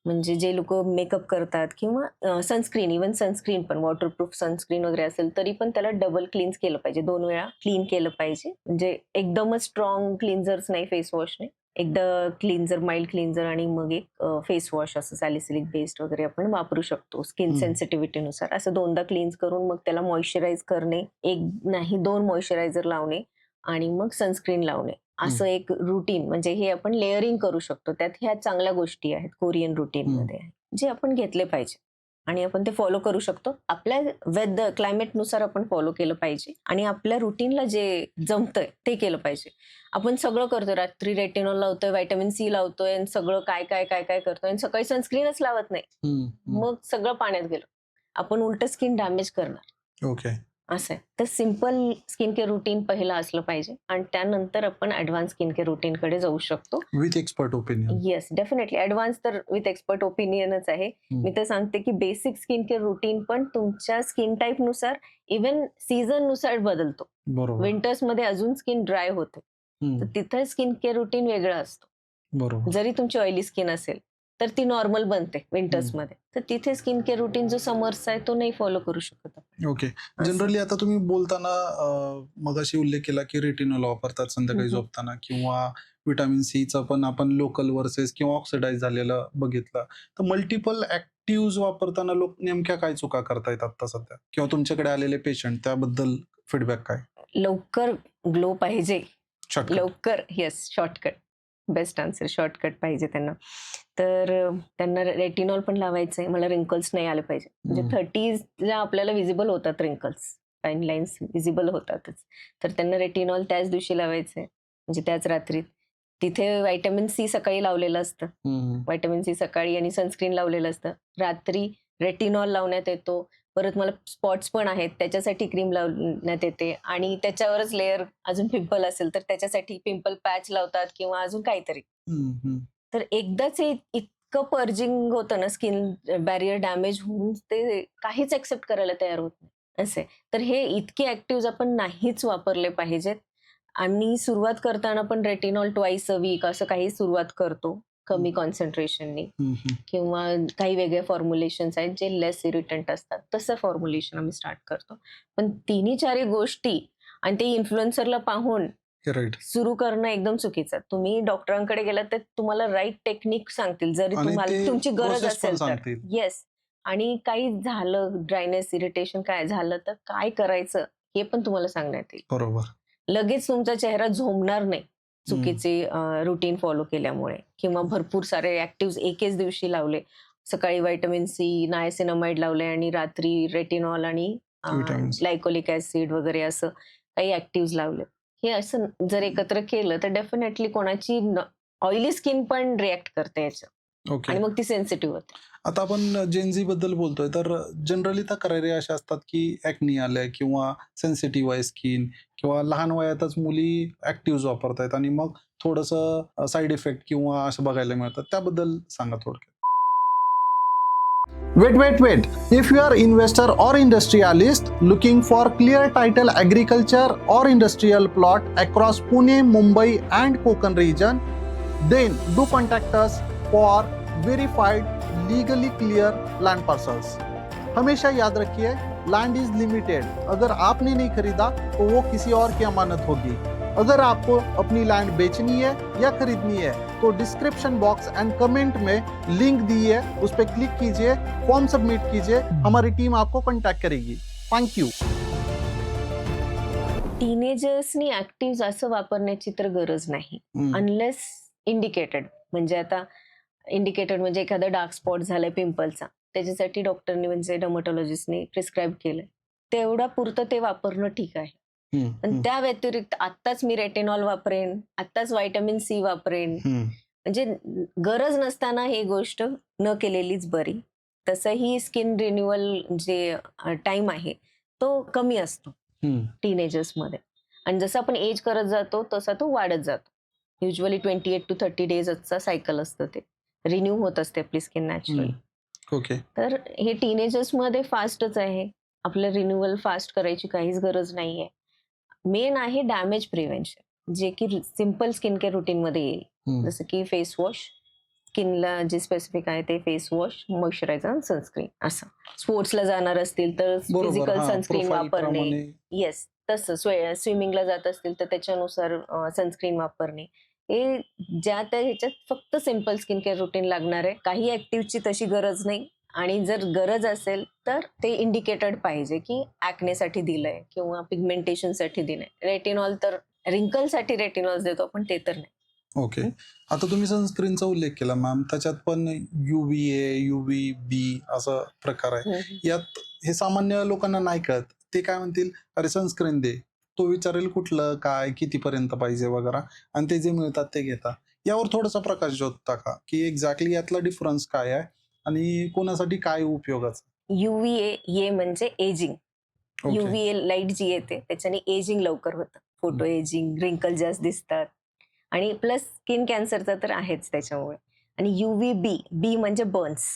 म्हणजे जे लोक मेकअप करतात किंवा सनस्क्रीन, इव्हन सनस्क्रीन पण वॉटरप्रूफ सनस्क्रीन वगैरे असेल तरी पण त्याला डबल क्लीन्स केलं पाहिजे, 2 वेळा क्लीन केलं पाहिजे. म्हणजे एकदमच स्ट्रॉंग क्लिन्झर्स नाही, फेस वॉशने एकदा क्लिन्झर, माइल्ड क्लिन्झर आणि मग एक फेस वॉश असं सॅलिसिलिक बेस्ड वगैरे आपण वापरू शकतो स्किन सेन्सिटिव्हिटीनुसार. असं 2दा क्लीन्स करून मग त्याला मॉइश्चराईज करणे, 1 नाही 2 मॉइश्चरायझर लावणे आणि मग सनस्क्रीन लावणे, असं एक रुटीन. म्हणजे हे आपण लेअरिंग करू शकतो. त्यात ह्या चांगल्या गोष्टी आहेत कोरियन रुटीनमध्ये, जे आपण घेतले पाहिजे आणि आपण ते फॉलो करू शकतो. आपल्या वेदर क्लायमेटनुसार आपण फॉलो केलं पाहिजे आणि आपल्या रुटीनला जे जमतंय ते केलं पाहिजे. आपण सगळं करतोय, रात्री रेटिनॉल लावतोय, व्हिटॅमिन सी लावतोय आणि सगळं काय काय काय काय करतोय आणि सकाळी सनस्क्रीनच लावत नाही, मग सगळं पाण्यात गेलं. आपण उलट स्किन डॅमेज करणार. ओके. असं आहे. तर सिंपल स्किन केअर रुटीन पहिलं असलं पाहिजे आणि त्यानंतर आपण ॲडव्हान्स स्किन केअर रुटीनकडे जाऊ शकतो. With expert opinion. Yes, definitely. Advance तर विथ एक्सपर्ट ओपिनियनच आहे. मी तर सांगते की बेसिक स्किन केअर रुटीन पण तुमच्या स्किन टाईपनुसार, इव्हन सीझननुसार बदलतो. बरोबर. विंटर्समध्ये अजून स्किन ड्राय होते, तर तिथं स्किन केअर रुटीन वेगळा असतो. बरोबर. जरी तुमची ऑइली स्किन असेल तर ती नॉर्मल बनते विंटर्समध्ये, तर तिथे स्किन केअर रुटीन जो समर्सचा आहे तो नाही फॉलो करू शकत आपण. ओके. जनरली आता तुम्ही बोलताना मगाशी उल्लेख केला की रेटिनॉल वापरतात संध्याकाळी झोपताना किंवा व्हिटॅमिन सीचा पण आपण लोकल वर्सेस किंवा ऑक्सिडाइज झालेलं बघितलं. तर मल्टिपल ऍक्टिव्ह वापरताना लोक नेमक्या काय चुका करतायत आता सध्या, किंवा तुमच्याकडे आलेले पेशंट त्याबद्दल फीडबॅक काय? लवकर ग्लो पाहिजे, शॉर्टकट. लवकर. Yes, shortcut. Best answer, shortcut पाहिजे त्यांना. तर त्यांना रेटिनॉल पण लावायचंय. मला रिंकल्स नाही आले पाहिजे. म्हणजे 30ला आपल्याला विजिबल होतात रिंकल्स, फाईन लाईन्स विजिबल होतातच. तर त्यांना रेटिनॉल त्याच दिवशी लावायचंय, म्हणजे त्याच रात्रीत. तिथे व्हिटॅमिन सी सकाळी लावलेलं असतं. व्हिटॅमिन सी सकाळी आणि सनस्क्रीन लावलेलं असतं. रात्री रेटिनॉल लावण्यात येतो. परत मला स्पॉट्स पण आहेत, त्याच्यासाठी क्रीम लावण्यात येते आणि त्याच्यावरच लेयर अजून पिंपल असेल तर त्याच्यासाठी पिंपल पॅच लावतात किंवा अजून काहीतरी. तर एकदाच हे इतकं पर्जिंग होतं ना, स्किन बॅरियर डॅमेज होऊन ते काहीच एक्सेप्ट करायला तयार होत नाही, असं आहे. तर हे इतके ऍक्टिव्ह आपण नाहीच वापरले पाहिजेत. आणि सुरुवात करताना पण रेटिनॉल ट्वाइस अ वीक असं काही सुरुवात करतो, कमी कॉन्सन्ट्रेशननी, किंवा काही वेगळे फॉर्म्युलेशन्स आहेत जे लेस इरिटंट असतात, तसं फॉर्म्युलेशन आम्ही स्टार्ट करतो. पण 3-4 गोष्टी आणि ते इन्फ्लुएन्सरला पाहून राईट. सुरू करणं एकदम चुकीचं. तुम्ही डॉक्टरांकडे गेलात तर तुम्हाला राईट टेक्निक सांगतील, जरी आणि तुम्हाला ते तुमची गरज प्रोसेस पण असेल तर. सांगतील. येस. आणि काही झालं, ड्रायनेस, इरिटेशन काय झालं तर काय करायचं हे पण तुम्हाला सांगण्यात येईल. बरोबर. लगेच तुमचा चेहरा झोंबणार नाही चुकीचे रुटीन फॉलो केल्यामुळे, किंवा भरपूर सारे ऍक्टिव्ह एकेच दिवशी लावले. सकाळी व्हिटॅमिन सी, नायसिनामाइड लावले आणि रात्री रेटिनॉल आणि Vitamins. ग्लायकोलिक ऍसिड वगैरे असं काही ऍक्टिव्ह लावले. हे असं जर एकत्र केलं तर डेफिनेटली कोणाची ऑइली स्किन पण रिॲक्ट करते याचं, ओके. आणि मग ती सेन्सिटिव्ह होते. आता आपण जेनझी बद्दल बोलतोय, तर जनरली तक्रारी अशा असतात की ॲक्नी आलंय किंवा सेन्सिटिव्ह आहे स्किन, किंवा लहान वयातच मुली ऍक्टिव्ह वापरतायत आणि मग थोडंसं साईड इफेक्ट किंवा असं बघायला मिळतात. त्याबद्दल सांगा थोडक्यात. Wait. If you are investor or industrialist looking for clear title agriculture or industrial plot across Pune, Mumbai and Konkan region, then do contact us for verified legally clear land parcels. हमेशा याद रखिए, land is limited. अगर आपने नहीं खरीदा तो वो किसी और की अमानत होगी. अगर आपको अपनी लैंड बेचनी है या खरीदनी है तो डिस्क्रिप्शन बॉक्स एंड कमेंट में लिंक दी है, उस पर क्लिक कीजिए, फॉर्म सबमिट कीजिए, हमारी टीम आपको कांटेक्ट करेगी. Thank you. टीनेजर्सनी ऍक्टिव्ह असं वापरण्याची तर गरज नाही, अनलेस इंडिकेटेड. म्हणजे आता इंडिकेटेड म्हणजे एखादा डार्क स्पॉट झालाय पिंपलचा, त्याच्यासाठी डॉक्टरनी म्हणजे डर्मॅटॉलॉजिस्टनी प्रिस्क्राईब केलंय, तेवढा पुरतं ते वापरणं ठीक आहे. पण त्या व्यतिरिक्त आत्ताच मी रेटिनॉल वापरेन, आत्ताच व्हिटॅमिन सी वापरेन, म्हणजे गरज नसताना ही गोष्ट न केलेलीच बरी. तसंही स्किन रिन्युअल जे टाइम आहे तो कमी असतो हम्म. टीनेजर्समध्ये. आणि जसं आपण एज करत जातो तसा तो वाढत जातो. युजली 28 to 30 डेजचा सायकल असतं ते. रिन्यू होत असते आपली स्किन नॅचरली. ओके. तर हे टीनेजर्समध्ये फास्टच आहे. आपलं रिन्युअल फास्ट करायची काहीच गरज नाहीये. मेन आहे डॅमेज प्रिव्हेन्शन, जे की सिम्पल स्किन केअर रुटीनमध्ये येईल. हम्म. जसं की फेस वॉश, स्किनला जे स्पेसिफिक आहे ते फेस वॉश, मॉइश्चरायझर, सनस्क्रीन असं. स्पोर्ट्सला जाणार असतील तर बरोबर. फिजिकल हा, सनस्क्रीन प्रोफाईल वापरणे. प्रमाणे. येस, तसं स्विमिंगला जात असतील तर त्याच्यानुसार सनस्क्रीन वापरणे. हे ज्या त्या ह्याच्यात फक्त सिम्पल स्किन केअर रुटीन लागणार आहे. काही ऍक्टिव्हची तशी गरज नाही. आणि जर गरज असेल तर ते इंडिकेटेड पाहिजे की ॲक्नेसाठी दिलंय किंवा पिगमेंटेशनसाठी दिलंय. रेटिनॉल तर रिंकलसाठी रेटिनॉल देतो आपण, ते तर नाही. ओके. आता तुम्ही सनस्क्रीनचा उल्लेख केला मॅम, त्याच्यात पण UVA, UVB असा प्रकार आहे. यात हे सामान्य लोकांना नाही कळत. ते काय म्हणतील, अरे सनस्क्रीन दे. तो विचारेल कुठलं, काय, कितीपर्यंत पाहिजे वगैरे, आणि ते जे मिळतात ते घेता. यावर थोडासा प्रकाश शोधता का, की एक्झॅक्टली यातला डिफरन्स काय आहे आणि कोणासाठी काय उपयोगाचं? UVA ये म्हणजे एजिंग. ओके. UVA लाईट जी येते त्याच्याने एजिंग लवकर होतं. फोटो एजिंग, रिंकल जास्त दिसतात आणि प्लस स्किन कॅन्सरचा तर आहेच त्याच्यामुळे. आणि UVB, बी म्हणजे बर्न्स,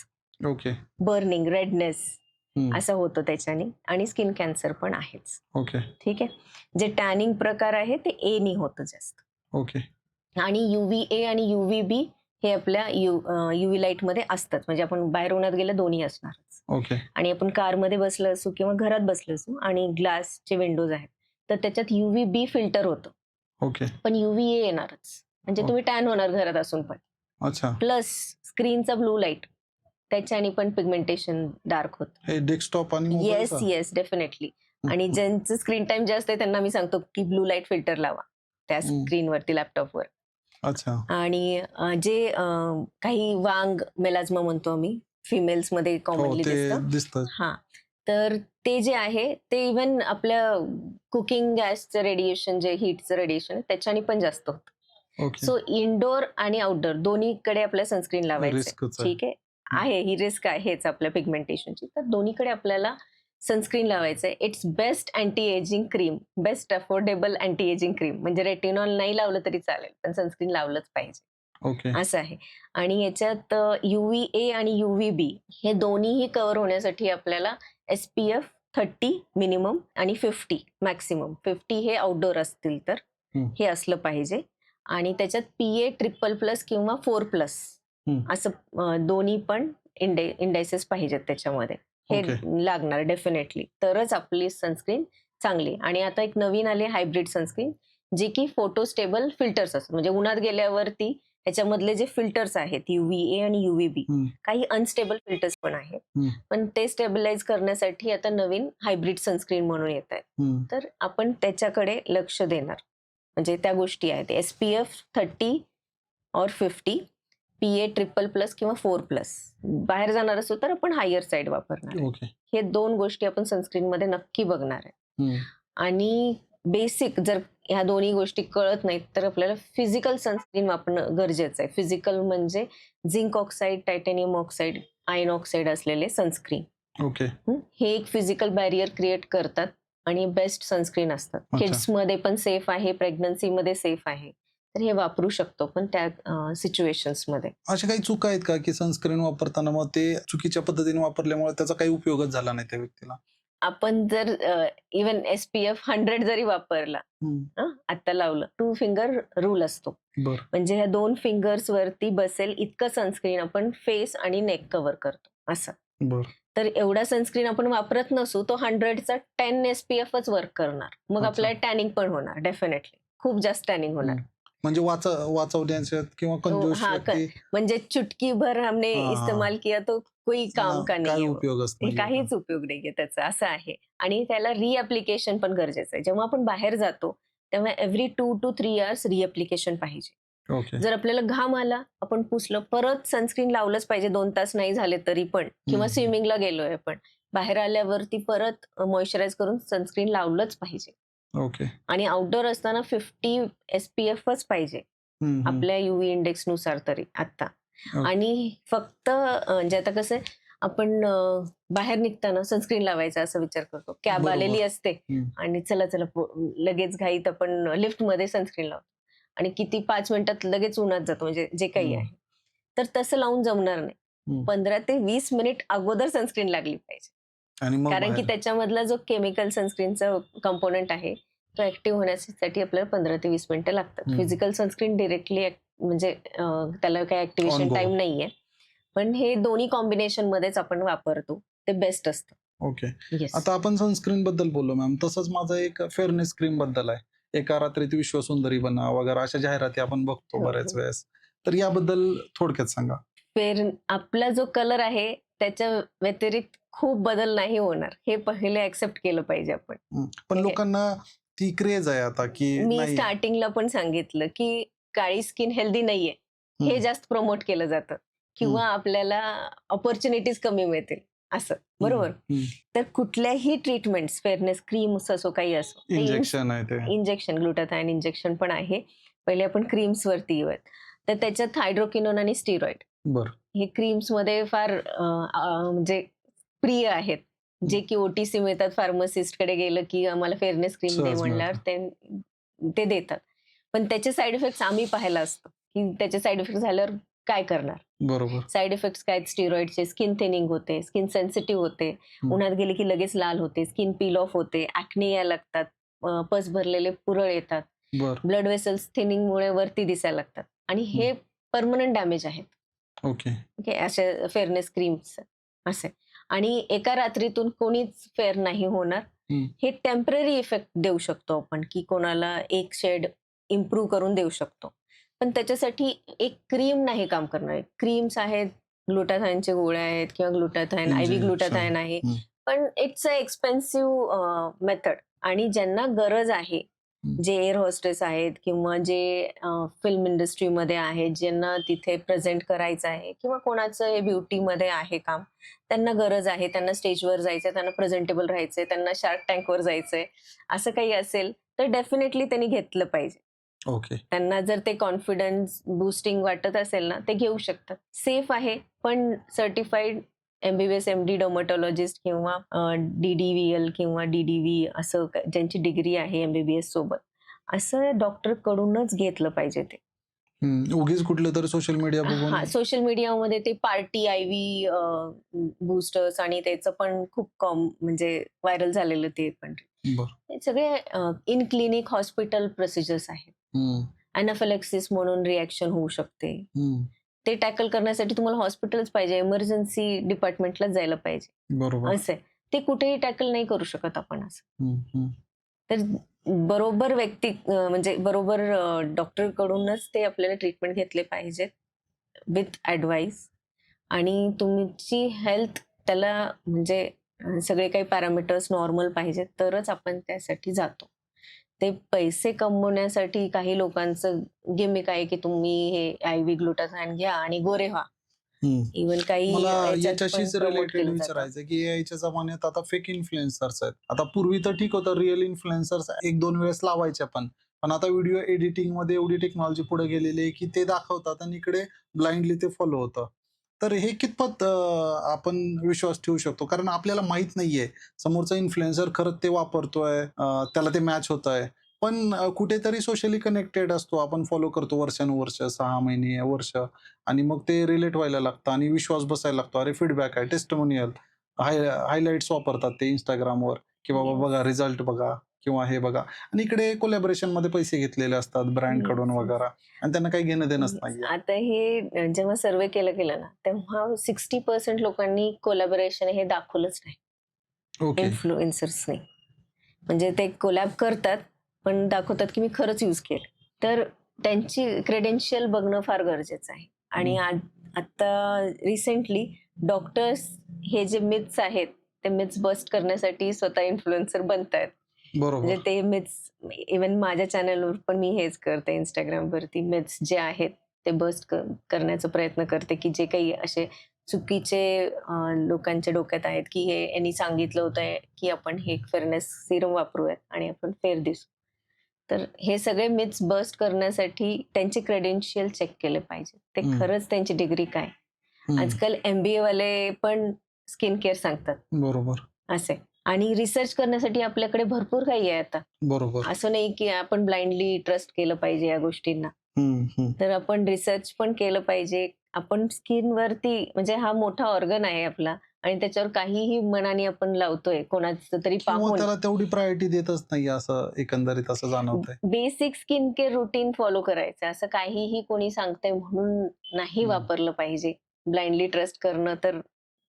ओके. बर्निंग, रेडनेस हम्म. असं होतं त्याच्याने, आणि स्किन कॅन्सर पण आहेच. ओके. ठीक आहे. जे टॅनिंग प्रकार आहे ते ए नी होतं जास्त. ओके. आणि UVA आणि UVB हे आपल्या UV लाईटमध्ये असतात. म्हणजे आपण बाहेर उन्हात गेलं दोन्ही असणारच. ओके. आणि आपण कारमध्ये बसलो असू किंवा घरात बसलो असू आणि ग्लासचे विंडोज आहेत तर त्याच्यात UVB फिल्टर होतं, ओके. पण UVA येणारच. म्हणजे तुम्ही टॅन होणार घरात असून पण. अच्छा. प्लस स्क्रीनचा ब्लू लाईट त्याच्याने पण पिगमेंटेशन डार्क होतं. हे डेस्कटॉप आणि येस मोबाईलचा? Yes, definitely. आणि ज्यांचं स्क्रीन टाइम जास्त आहे त्यांना मी सांगतो की ब्लू लाईट फिल्टर लावा त्या स्क्रीनवरती, लॅपटॉपवर. अच्छा. आणि जे काही वांग मेलाझ्मा म्हणतो आम्ही, फिमेल्समध्ये हो, कॉमनली ते दिसतं. दिसतं. हा, तर ते जे आहे ते इव्हन आपल्या कुकिंग गॅसचं रेडिएशन, जे हीटचं रेडिएशन त्याच्याने पण जास्त होतं. ओके. सो इनडोअर आणि आउटडोअर दोन्हीकडे आपल्या सनस्क्रीन लावायचं. रिस्कच आहे. ठीक आहे, ही रिस्क आहेच आपल्या पिगमेंटेशनची, तर दोन्हीकडे आपल्याला सनस्क्रीन लावायचं आहे. It's best anti ageing cream, best affordable anti ageing cream. म्हणजे रेटिनॉल नाही लावलं तरी चालेल, पण सनस्क्रीन लावलंच पाहिजे. ओके. असं आहे. आणि याच्यात UVA आणि UVB हे दोन्हीही कव्हर होण्यासाठी आपल्याला SPF 30 मिनिमम आणि 50 मॅक्सिमम. 50 हे आउटडोअर असतील तर हे असलं पाहिजे. आणि त्याच्यात PA+++ किंवा 4+ असं दोन्ही पण इंडायसेस पाहिजेत त्याच्यामध्ये. हे लागणार डेफिनेटली, तरच आपली सनस्क्रीन चांगली. आणि आता एक नवीन आले हायब्रिड सनस्क्रीन, जे की फोटो स्टेबल फिल्टर्स असतात. म्हणजे उन्हात गेल्यावरती ह्याच्यामधले जे फिल्टर्स आहेत UVA आणि UVB, काही अनस्टेबल फिल्टर्स पण आहेत, पण ते स्टेबलाइज करण्यासाठी आता नवीन हायब्रिड सनस्क्रीन म्हणून येत आहेत. तर आपण त्याच्याकडे लक्ष देणार. म्हणजे त्या गोष्टी आहेत SPF 30 और 50, PA++ किंवा 4+. बाहेर जाणार असो तर आपण हायर साईड वापरणार आहे. ओके. हे 2 गोष्टी आपण सनस्क्रीन मध्ये नक्की बघणार आहे. आणि बेसिक जर ह्या दोन्ही गोष्टी कळत नाहीत तर आपल्याला फिजिकल सनस्क्रीन वापरणं गरजेचं आहे. फिजिकल म्हणजे zinc oxide, titanium oxide, iron oxide असलेले सनस्क्रीन. ओके. हे एक फिजिकल बॅरियर क्रिएट करतात आणि बेस्ट सनस्क्रीन असतात. किड्समध्ये पण सेफ आहे, प्रेग्नन्सीमध्ये सेफ आहे, तर हे वापरू शकतो पण त्या सिच्युएशन्समध्ये. अशा काही चुका आहेत का की सनस्क्रीन वापरताना मग ते चुकीच्या पद्धतीने वापरल्यामुळे त्याचा काही उपयोगच झाला नाही त्या व्यक्तीला? आपण जर इव्हन SPF 100 जरी वापरला, आता लावलं, 2 फिंगर रूल असतो. म्हणजे ह्या 2 फिंगर्स वरती बसेल इतकं सनस्क्रीन आपण फेस आणि नेक कव्हर करतो असं. तर एवढा सनस्क्रीन आपण वापरत नसू, तो 100चा 10 SPFच वर्क करणार. मग आपल्याला टॅनिंग पण होणार, डेफिनेटली खूप जास्त टॅनिंग होणार. म्हणजे वाचवण्याच्या किंवा कंजूस व्यक्ती, म्हणजे चुटकी भर हमने इस्तेमाल किया तो कोई काम का नाही, काहीच उपयोग नाहीये त्याचा, असं आहे. आणि त्याला रिअप्लिकेशन पण गरजेचं आहे. जेव्हा आपण बाहेर जातो तेव्हा एव्हरी 2 to 3 hours रिअप्लिकेशन पाहिजे. जर आपल्याला घाम आला, आपण पुसलं, परत सनस्क्रीन लावलंच पाहिजे 2 तास नाही झाले तरी पण. किंवा स्विमिंगला गेलोय आपण, बाहेर आल्यावरती परत मॉइश्चराईज करून सनस्क्रीन लावलंच पाहिजे. ओके. आणि आउटडोअर असताना 50 SPFच पाहिजे. आपल्या UV इंडेक्सनुसार तरी आता. ओके. आणि फक्त म्हणजे आता कसं आहे, आपण बाहेर निघताना सनस्क्रीन लावायचा असा विचार करतो. कॅब बरोबर. आलेली असते हम्म. आणि चला चला लगेच घाईत आपण लिफ्टमध्ये सनस्क्रीन लावतो आणि किती 5 मिनिटात लगेच उन्हात जातो, म्हणजे जे काही हम्म. आहे. तर तसं लावून जमणार नाही. हम्म. 15 ते 20 मिनिट अगोदर सनस्क्रीन लागली पाहिजे. आणि मग कारण की बाहेर. त्याच्यामधला जो केमिकल सनस्क्रीनचा कंपोनंट आहे तो ऍक्टिव्ह होण्यासाठी आपल्याला 15 ते 20 मिनिटं लागतात. फिजिकल सनस्क्रीन डिरेक्टली म्हणजे त्याला काही On ऍक्टिव्हेशन go. टाइम नाहीये. पण हे दोन्ही कॉम्बिनेशन मध्येच आपण वापरतो, ते बेस्ट असतं. ओके. येस. आता आपण सनस्क्रीन बद्दल बोललो मॅम, तसंच माझं एक फेअरनेस क्रीम बद्दल आहे. एका रात्रीत विश्वसुंदरी बना वगैरे अशा जाहिराती आपण बघतो बऱ्याच वेळेस. तर याबद्दल थोडक्यात सांगा. आपला जो कलर आहे त्याच्या व्यतिरिक्त खूप बदल नाही होणार, हे पहिले ऍक्सेप्ट केलं पाहिजे आपण. पण ठीक आहे. लोकांना ती क्रेज आहे आता की मी नाही. स्टार्टिंगला पण सांगितलं की काळी स्किन हेल्दी नाहीये, हे जास्त प्रमोट केलं जातं किंवा आपल्याला ऑपॉर्च्युनिटीज कमी मिळतील असं, बरोबर. तर कुठल्याही ट्रीटमेंट्स, फेअरनेस क्रीम असो काही असो, इंजेक्शन आहे ते. इंजेक्शन, ग्लुटाथायन इंजेक्शन पण आहे. पहिले आपण क्रीम्स वरती येऊयात. तर त्याच्यात हायड्रोकिनोन आणि स्टिरॉइड बर. हे क्रीम्स मध्ये फार म्हणजे प्रिय आहेत, जे की OTC मिळतात. फार्मासिस्ट कडे गेलं की आम्हाला फेअरनेस क्रीम दे सहज म्हणल्यावर ते देतात. पण त्याचे साईड इफेक्ट्स आम्ही पाहायला असतो की त्याचे साईड इफेक्ट झाल्यावर काय करणार. बरोबर. साईड इफेक्ट्स काय, स्टिरॉइडचे स्किन थिनिंग होते, स्किन सेन्सिटिव्ह होते, उन्हात गेले की लगेच लाल होते, स्किन पील ऑफ होते, ऍक्ने यायला लागतात, पस भरलेले पुरळ येतात, बर. ब्लड वेसल्स थिनिंग मुळे वरती दिसायला लागतात आणि हे परमनंट डॅमेज आहेत. ओके. ओके, असे फेअरनेस क्रीम्स असे. आणि एका रात्रीतून कोणीच फेअर नाही होणार. हे टेम्पररी इफेक्ट देऊ शकतो आपण, की कोणाला एक शेड इम्प्रूव्ह करून देऊ शकतो. पण त्याच्यासाठी एक क्रीम नाही काम करणार. क्रीम्स आहेत, ग्लुटाथायनचे गोळ्या आहेत किंवा ग्लुटाथायन, IV ग्लुटाथायन आहे. पण इट्स अ एक्सपेन्सिव्ह मेथड. आणि ज्यांना गरज आहे, जे एअर होस्टेस आहेत किंवा जे फिल्म इंडस्ट्रीमध्ये आहेत, ज्यांना तिथे प्रेझेंट करायचं आहे किंवा कोणाचं हे ब्युटीमध्ये आहे काम, त्यांना गरज आहे, त्यांना स्टेजवर जायचंय, त्यांना प्रेझेंटेबल राहायचंय, त्यांना शार्क टँकवर जायचंय, असं काही असेल तर डेफिनेटली त्यांनी घेतलं पाहिजे. ओके. त्यांना जर ते कॉन्फिडन्स बूस्टिंग वाटत असेल ना, ते घेऊ शकतात. सेफ आहे, पण सर्टिफाईड MBBS MD डर्मॅटॉलॉजिस्ट किंवा DDVL किंवा DDV असं ज्यांची डिग्री आहे MBBS सोबत, असं डॉक्टर कडूनच घेतलं पाहिजे ते. उगीच कुठलं तरी सोशल मीडिया बघून. हा, सोशल मीडियामध्ये ते पार्टी IV बूस्टर्स आणि त्याचं पण खूप म्हणजे व्हायरल झालेलं ते पण. बर. हे सगळे इन क्लिनिक हॉस्पिटल प्रोसिजर्स आहेत. अनाफिलॅक्सिस म्हणून रिॲक्शन होऊ शकते. ते टॅकल करण्यासाठी तुम्हाला हॉस्पिटलच पाहिजे, इमर्जन्सी डिपार्टमेंटलाच जायला पाहिजे. बरोबर. असं आहे. ते कुठेही टॅकल नाही करू शकत आपण असं. तर बरोबर व्यक्ती म्हणजे बरोबर डॉक्टर कडूनच ते आपल्याला ट्रीटमेंट घेतले पाहिजेत विथ ऍडवाइस. आणि तुमची हेल्थ त्याला म्हणजे सगळे काही पॅरामीटर्स नॉर्मल पाहिजेत तरच आपण त्यासाठी जातो. ते पैसे कमवण्यासाठी काही लोकांचं गिमिक आहे की तुम्ही हे IV ग्लुटाथायन घ्या आणि गोरे व्हा. इव्हन काही मला याच्यात याच्याशीच पण प्रमोट रिलेटेड केलं जातं. विचारायचं की याच्या जमान्यात आता फेक इन्फ्लुएन्सर्स आहेत. आता पूर्वी तर ठीक होतं, रिअल इन्फ्लुएन्सर्स 1-2 वेळेस लावायचे पण आता व्हिडिओ एडिटिंग मध्ये एवढी टेक्नॉलॉजी पुढे गेलेली आहे की ते दाखवतात आणि इकडे ब्लाइंडली ते फॉलो होतं. तर हे कितपत आपण विश्वास ठेवू शकतो, कारण आपल्याला माहित नाहीये समोरचा इन्फ्लुएन्सर खरंच ते वापरतोय, त्याला ते मॅच होत आहे. पण कुठेतरी सोशली कनेक्टेड असतो, आपण फॉलो करतो वर्षानुवर्ष, 6 महिने, वर्ष, आणि मग ते रिलेट व्हायला लागतं आणि विश्वास बसायला लागतो. अरे फीडबॅक आहे, टेस्टिमोनियल, हायलाइट्स वापरतात ते Instagramवर की बाबा बघा रिझल्ट बघा किंवा हे बघा, आणि इकडे कोलॅबोरेशन मध्ये पैसे घेतलेले असतात ब्रँड कडून वगैरे, आणि त्यांना काही घेणं देणंच नाहीये. आता हे जेव्हा सर्वे केलं ना, तेव्हा 60% लोकांनी कोलॅबोरेशन हे दाखवलंच नाही. ओके. इन्फ्लुएन्सर्सने म्हणजे ते कोलॅब करतात पण दाखवतात की मी खरंच यूज केलं. तर त्यांची क्रेडेन्शियल बघणं फार गरजेचं आहे. आणि आता रिसेंटली डॉक्टर्स हे जे मिथ्स आहेत ते मिथ्स बस्ट करण्यासाठी स्वतः इन्फ्लुएन्सर बनतायत. बरोबर. म्हणजे ते मिथ्स, इव्हन माझ्या चॅनलवर पण मी हेच करते, इंस्टाग्रामवरती मिथ्स जे आहेत ते बस्ट करण्याचा प्रयत्न करते, की जे काही असे चुकीचे लोकांच्या डोक्यात आहेत की हे यांनी सांगितलं होतं की आपण हे फेअरनेस सिरम वापरूयात आणि आपण फेअर दिसू. तर हे सगळे मिथ्स बस्ट करण्यासाठी त्यांचे क्रेडेन्शियल चेक केले पाहिजे. ते हम्म. खरंच त्यांची डिग्री काय. हम्म, आजकाल MBA वाले पण स्किन केअर सांगतात बरोबर असे. आणि रिसर्च करण्यासाठी आपल्याकडे भरपूर काही आहे आता. बरोबर. असं नाही की आपण ब्लाइंडली ट्रस्ट केलं पाहिजे या गोष्टींना. तर आपण रिसर्च पण केलं पाहिजे. आपण स्किनवरती म्हणजे हा मोठा ऑर्गन आहे आपला आणि त्याच्यावर काहीही मनाने आपण लावतोय कोणाचं तरी किंवा पाहून. त्याला तेवढी प्रायोरिटी देतच नाही असं एकंदरीत असं जाणवतंय. Basic skin care routine follow करायचं. असं काहीही कोणी सांगतंय म्हणून नाही हम्म. वापरलं पाहिजे. ब्लाइंडली ट्रस्ट करणं तर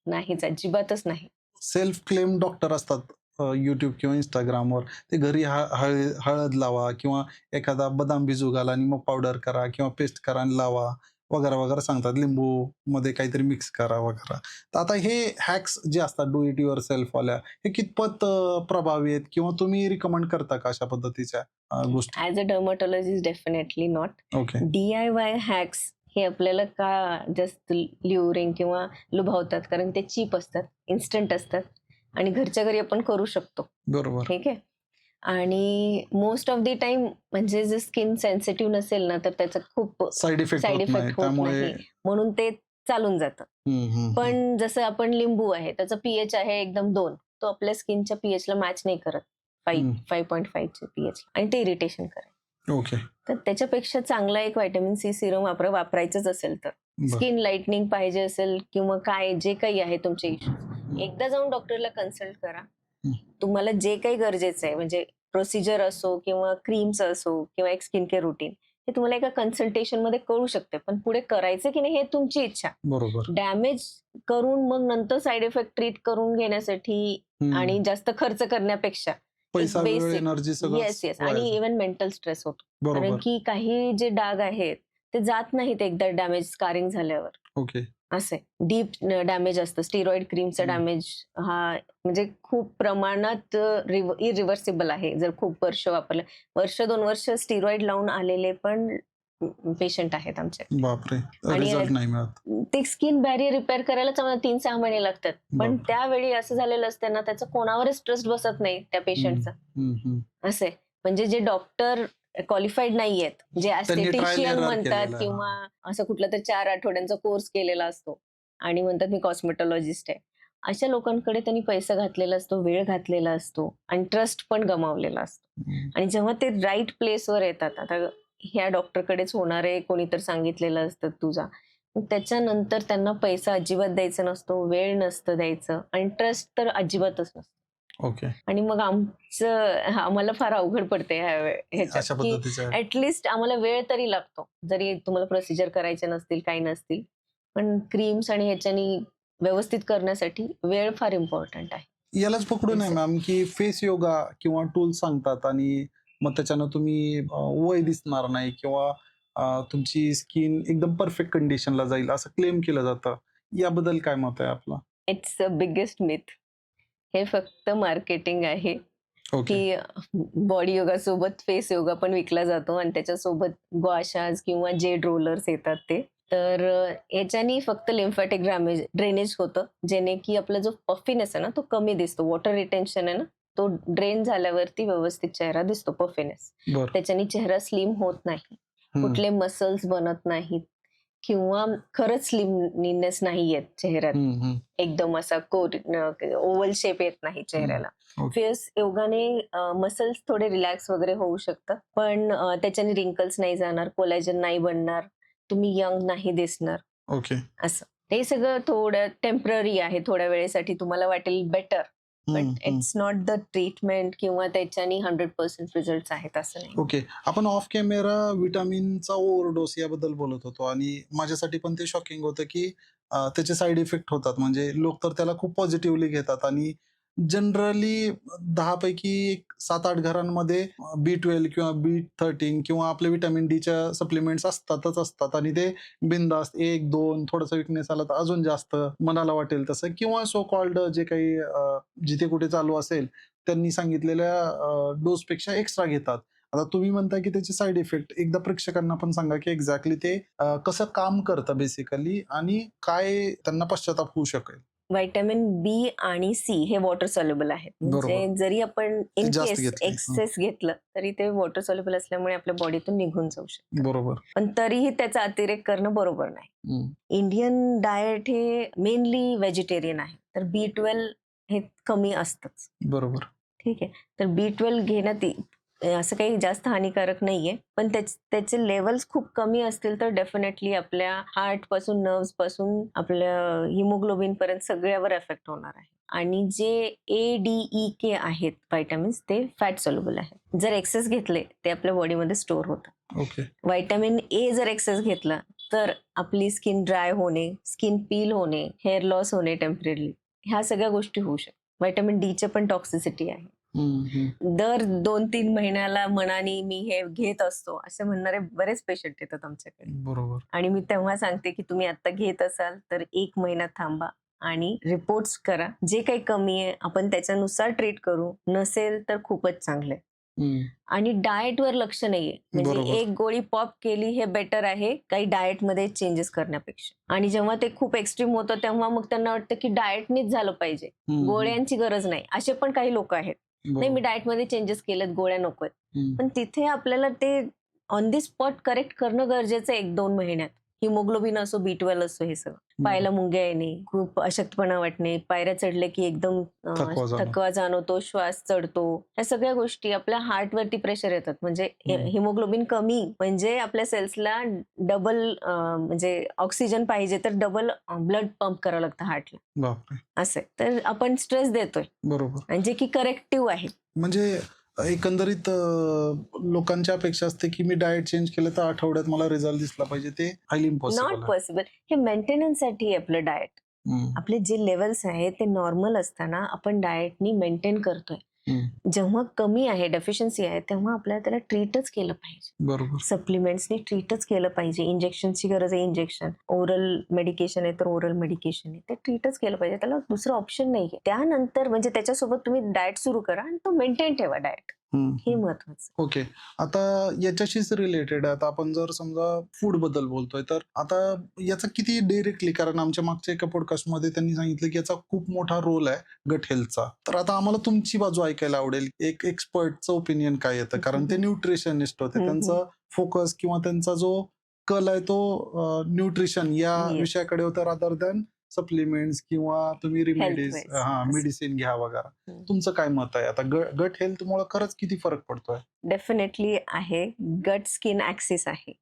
नाहीच, अजिबातच नाही. सेल्फ क्लेम डॉक्टर असतात YouTube किंवा Instagramवर. ते घरी हळद लावा किंवा एखादा बदाम भिजू घाला आणि मग पावडर करा किंवा पेस्ट करा आणि लावा वगैरे वगैरे सांगतात. लिंबू मध्ये काहीतरी मिक्स करा वगैरे. तर आता हे हॅक्स जे असतात डू इट युअर सेल्फ वाल्या, हे कितपत प्रभावी आहेत किंवा तुम्ही रिकमेंड करता का अशा पद्धतीच्या गोष्टी? As a डर्मॅटॉलॉजिस्ट definitely not. Okay. DIY hacks हे आपल्याला का जास्त ल्युरिंग किंवा लुभावतात, कारण ते चीप असतात, इन्स्टंट असतात आणि घरच्या घरी आपण करू शकतो. बरोबर. ठीक आहे. आणि मोस्ट ऑफ द टाइम म्हणजे जर स्किन सेन्सिटिव्ह नसेल ना, तर त्याचा खूप साईड इफेक्ट साईड होत नाही इफेक्ट होत त्यामुळे. नाही. म्हणून ते चालून जातं. पण जसं आपण लिंबू आहे, त्याचा pH आहे एकदम 2. तो आपल्या स्किनच्या pHला मॅच नाही करत. 5.5 चे pH आणि ते इरिटेशन करेल. ओके. तर त्याच्यापेक्षा चांगला एक व्हिटॅमिन सी सिरम वापरायचंच असेल तर. स्किन लाइटनिंग पाहिजे असेल किंवा काय जे काही आहे तुमचे इश्यूज, एकदा जाऊन डॉक्टरला कन्सल्ट करा. तुम्हाला जे काही गरजेचं आहे म्हणजे प्रोसिजर असो किंवा क्रीम्स असो किंवा एक स्किन केअर रुटीन, हे तुम्हाला एका कन्सल्टेशन मध्ये कळू शकते. पण पुढे करायचं की नाही हे तुमची इच्छा. बरोबर. डॅमेज करून मग नंतर साईड इफेक्ट ट्रीट करून घेण्यासाठी आणि जास्त खर्च करण्यापेक्षा पैसा, वेळ, बेसिक एनर्जी सगळं येस येस वाया आणि जातं. इव्हन मेंटल स्ट्रेस होतो. कारण बरोबर. की काही जे डाग आहेत ते जात नाहीत एकदा डॅमेज स्कारिंग झाल्यावर. ओके. असे डीप डॅमेज असतं. स्टिरॉइड क्रीमचा डॅमेज हा म्हणजे खूप प्रमाणात इरिव्हर्सिबल आहे. जर खूप वर्ष वापरलं, वर्ष 2 वर्ष स्टिरॉइड लावून आलेले पण पेशंट आहेत आमचे. बापरे, आणि रिझल्ट नाही मिळत. ते स्किन बॅरियर रिपेअर करायलाच आम्हाला 3-6 महिने लागतात. पण बापरे. त्यावेळी असं झालेलं असतं ना, त्याचा कोणावरच ट्रस्ट बसत नाही त्या पेशंटचा. असे म्हणजे जे डॉक्टर क्वालिफाईड नाहीयेत, जे त्यांनी trial एस्थेटिशियन error म्हणतात केलेलं. किंवा असं कुठला तरी 4 आठवड्यांचा कोर्स केलेला असतो आणि म्हणतात मी कॉस्मेटॉलॉजिस्ट आहे. अशा लोकांकडे त्यांनी पैसा घातलेला असतो, वेळ घातलेला असतो आणि ट्रस्ट पण गमावलेला असतो. आणि जेव्हा ते राईट प्लेसवर येतात, आता ह्या डॉक्टरकडेच होणार आहे, कोणीतरी सांगितलेलं असतं तू जा. मग त्याच्यानंतर त्यांना पैसा अजिबात द्यायचा नसतो, वेळ नसतं द्यायचं आणि ट्रस्ट तर अजिबातच नसतो. ओके. आणि मग आम्हाला फार अवघड पडते ह्याच्यात अशा की पद्धतीचं. ऍटलिस्ट आम्हाला वेळ तरी लागतो. जरी तुम्हाला प्रोसिजर करायचे नसतील, काही नसतील, पण क्रीम्स आणि ह्याच्यानी व्यवस्थित करण्यासाठी वेळ फार इम्पॉर्टंट आहे. यालाच पकडून आहे मॅम की फेस योगा किंवा टूल्स सांगतात आणि मग त्याच्यानं तुम्ही वय दिसणार नाही किंवा तुमची स्किन एकदम परफेक्ट कंडिशनला जाईल असं क्लेम केलं जातं. याबद्दल काय मत आहे आपलं? It's a biggest myth. हे फक्त मार्केटिंग आहे ओके. की बॉडी योगा सोबत फेस योगा पण विकला जातो आणि त्याच्यासोबत ग्वाशाज किंवा जेड रोलर्स येतात ते. तर याच्यानी फक्त लिम्फॅटिक ड्रेनेज होतं, जेणे की आपला जो पफिनेस आहे ना तो कमी दिसतो. वॉटर रिटेन्शन आहे ना, तो ड्रेन झाल्यावरती व्यवस्थित चेहरा दिसतो पफिनेस. बरं. त्याच्यानी चेहरा स्लिम होत नाही, कुठले मसल्स बनत नाहीत किंवा खरंच स्लिमनेस नाही येत चेहऱ्यात. एकदम असा ओव्हल शेप येत नाही चेहऱ्याला. फेस योगाने मसल्स थोडे रिलॅक्स वगैरे होऊ शकतात, पण त्याच्याने रिंकल्स नाही जाणार, कोलॅजन नाही बनणार, तुम्ही यंग नाही दिसणार. ओके. असं ते सगळं थोडं टेम्पररी आहे. थोड्या वेळेसाठी तुम्हाला वाटेल better, but it's not the treatment किंवा त्याच्यानी 100% रिझल्ट आहेत असं नाही. ओके. आपण ऑफ कॅमेरा विटामिनचा ओव्हरडोस याबद्दल बोलत होतो आणि माझ्यासाठी पण ते शॉकिंग होतं की त्याचे साईड इफेक्ट होतात. म्हणजे लोक तर त्याला खूप पॉझिटिव्हली घेतात आणि जनरली 10 पैकी 7-8 घरांमध्ये B12 किंवा B13 किंवा आपले व्हिटॅमिन डीच्या सप्लिमेंट्स असतातच असतात आणि ते बिनधास्त 1-2 थोडासा विकनेस आला तर अजून जास्त मनाला वाटेल तसं किंवा सो कॉल्ड जे काही जिथे कुठे चालू असेल त्यांनी सांगितलेल्या डोसपेक्षा एक्स्ट्रा घेतात. आता तुम्ही म्हणताय की त्याचे साईड इफेक्ट एकदा प्रेक्षकांना पण सांगा की एक्झॅक्टली ते कसं काम करतं बेसिकली आणि काय त्यांना पश्चाताप होऊ शकेल. व्हिटॅमिन बी आणि सी हे वॉटर सॉल्युबल आहेत. म्हणजे बरोबर. जरी आपण इन जास्त केस घेतले. एक्सेस घेतलं तरी ते वॉटर सॉल्युबल असल्यामुळे आपल्या बॉडीतून निघून जाऊ शकतं. बरोबर. पण तरीही त्याचा अतिरेक करणं बरोबर नाही. हम्म. इंडियन डाएट हे मेनली व्हेजिटेरियन आहे, तर B12 हे कमी असतंच. बरोबर. ठीक आहे. तर B12 घेण्यात असं काही जास्त हानिकारक नाहीये, पण त्याचे लेवल्स खूप कमी असतील तर डेफिनेटली आपल्या हार्ट पासून, नर्व्स पासून आपल्या हिमोग्लोबिन पर्यंत सगळ्यावर इफेक्ट होणार आहे. आणि जे ADEK आहेत व्हिटॅमिन्स ते फॅट सोल्युबल आहेत. जर एक्सेस घेतले ते आपल्या बॉडीमध्ये स्टोअर होतात. ओके. व्हिटॅमिन ए जर एक्सेस घेतला तर आपली स्किन ड्राय होणे, स्किन पील होणे, हेअर लॉस होणे टेम्पररी, ह्या सगळ्या गोष्टी होऊ शकतात. व्हिटॅमिन डी चे पण टॉक्सिसिटी आहे. दर 2-3 महिन्याला मनाने मी हे घेत असतो असे म्हणणारे बरेच पेशंट येतात आमच्याकडे. बरोबर. आणि मी तेव्हा सांगते की तुम्ही आता घेत असाल तर 1 महिना थांबा आणि रिपोर्ट्स करा. जे काही कमी आहे आपण त्याच्यानुसार ट्रीट करू. नसेल तर खूपच चांगलं आहे. आणि डाएटवर लक्ष नाहीये. म्हणजे बरोबर. एक गोळी पॉप केली हे बेटर आहे काही डाएटमध्ये चेंजेस करण्यापेक्षा. आणि जेव्हा ते खूप एक्स्ट्रीम होतं तेव्हा मग त्यांना वाटतं की डाएटनीच झालं पाहिजे. गोळ्यांची गरज नाही. असे पण काही लोक आहेत. नाही मी डाएटमध्ये चेंजेस केलेत, गोळ्या नकोत. पण तिथे आपल्याला ते ऑन दी स्पॉट करेक्ट करणं गरजेचं आहे 1-2 महिन्यात. हिमोग्लोबिन असो, B12 असो, हे सगळं. पायाला मुंग्या येणे, खूप अशक्तपणा वाटणे, पायऱ्या चढले की एकदम थकवा जाणवतो, श्वास चढतो, ह्या सगळ्या गोष्टी आपल्या हार्टवरती प्रेशर येतात. म्हणजे हिमोग्लोबिन कमी म्हणजे आपल्या सेल्सला डबल म्हणजे ऑक्सिजन पाहिजे तर डबल ब्लड पंप करावं लागतं हार्टला. बापरे. असं तर आपण स्ट्रेस देतोय. बरोबर. आणि जे की करेक्टिव्ह आहे. म्हणजे एकंदरीत लोकांची अपेक्षा असते की मी डाएट चेंज केलं तर आठवड्यात मला रिझल्ट दिसला पाहिजे. ते हायली इम्पॉसिबल नॉट आहे. पॉसिबल. हे मेंटेनन्स साठी आपलं डाएट. आपले जे लेवल्स आहेत ते नॉर्मल असताना आपण डाएटनी मेंटेन करतोय. जेव्हा कमी आहे, डेफिशियन्सी आहे, तेव्हा आपल्याला त्याला ट्रीटच केलं पाहिजे. बरोबर. सप्लिमेंट्सनी ट्रीटच केलं पाहिजे. इंजेक्शनची गरज आहे, इंजेक्शन. ओरल मेडिकेशन आहे तर ओरल मेडिकेशन आहे, ते ट्रीटच केलं पाहिजे. त्याला दुसरं ऑप्शन नाहीये. त्यानंतर म्हणजे त्याच्यासोबत तुम्ही डाएट सुरू करा आणि तो मेंटेन ठेवा डाएट. हे महत्वाचं. ओके. आता याच्याशीच रिलेटेड आहे. आता आपण जर समजा फूड बद्दल बोलतोय तर आता याचा किती डायरेक्टली, कारण आमच्या मागच्या एका पॉडकास्टमध्ये त्यांनी सांगितलं की याचा खूप मोठा रोल आहे गट हेल्थचा. तर आता आम्हाला तुमची बाजू ऐकायला आवडेल. एक एक्सपर्टचं ओपिनियन काय येतं, कारण ते न्यूट्रिशनिस्ट होते. त्यांचा फोकस किंवा त्यांचा जो कल आहे तो न्यूट्रिशन या विषयाकडे होता रादर दॅन सप्लिमेंट्स किंवा तुम्ही रिमेडीज मेडिसिन घ्या वगैरे. तुमचं काय मत आहे? आता गट हेल्थमुळे खरंच किती फरक पडतोय? डेफिनेटली आहे. गट स्किन ऍक्सिस आहे.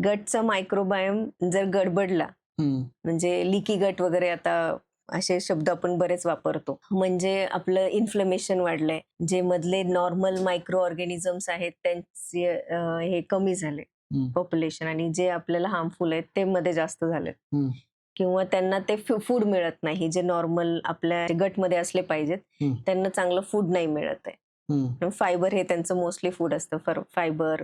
गटचा मायक्रोबायोम जर गडबडला, म्हणजे लिकी गट वगैरे, आता असे शब्द आपण बरेच वापरतो, म्हणजे आपलं इन्फ्लेमेशन वाढलंय, जे मधले नॉर्मल मायक्रो ऑर्गॅनिझम्स आहेत त्यांचे हे कमी झाले पॉप्युलेशन, आणि जे आपल्याला हार्मफुल आहेत ते मध्ये जास्त झालेत. किंवा त्यांना ते फूड मिळत नाही जे नॉर्मल आपल्या गटमध्ये असले पाहिजेत, त्यांना चांगलं फूड नाही मिळत आहे. फायबर हे त्यांचं मोस्टली फूड असतं. फायबर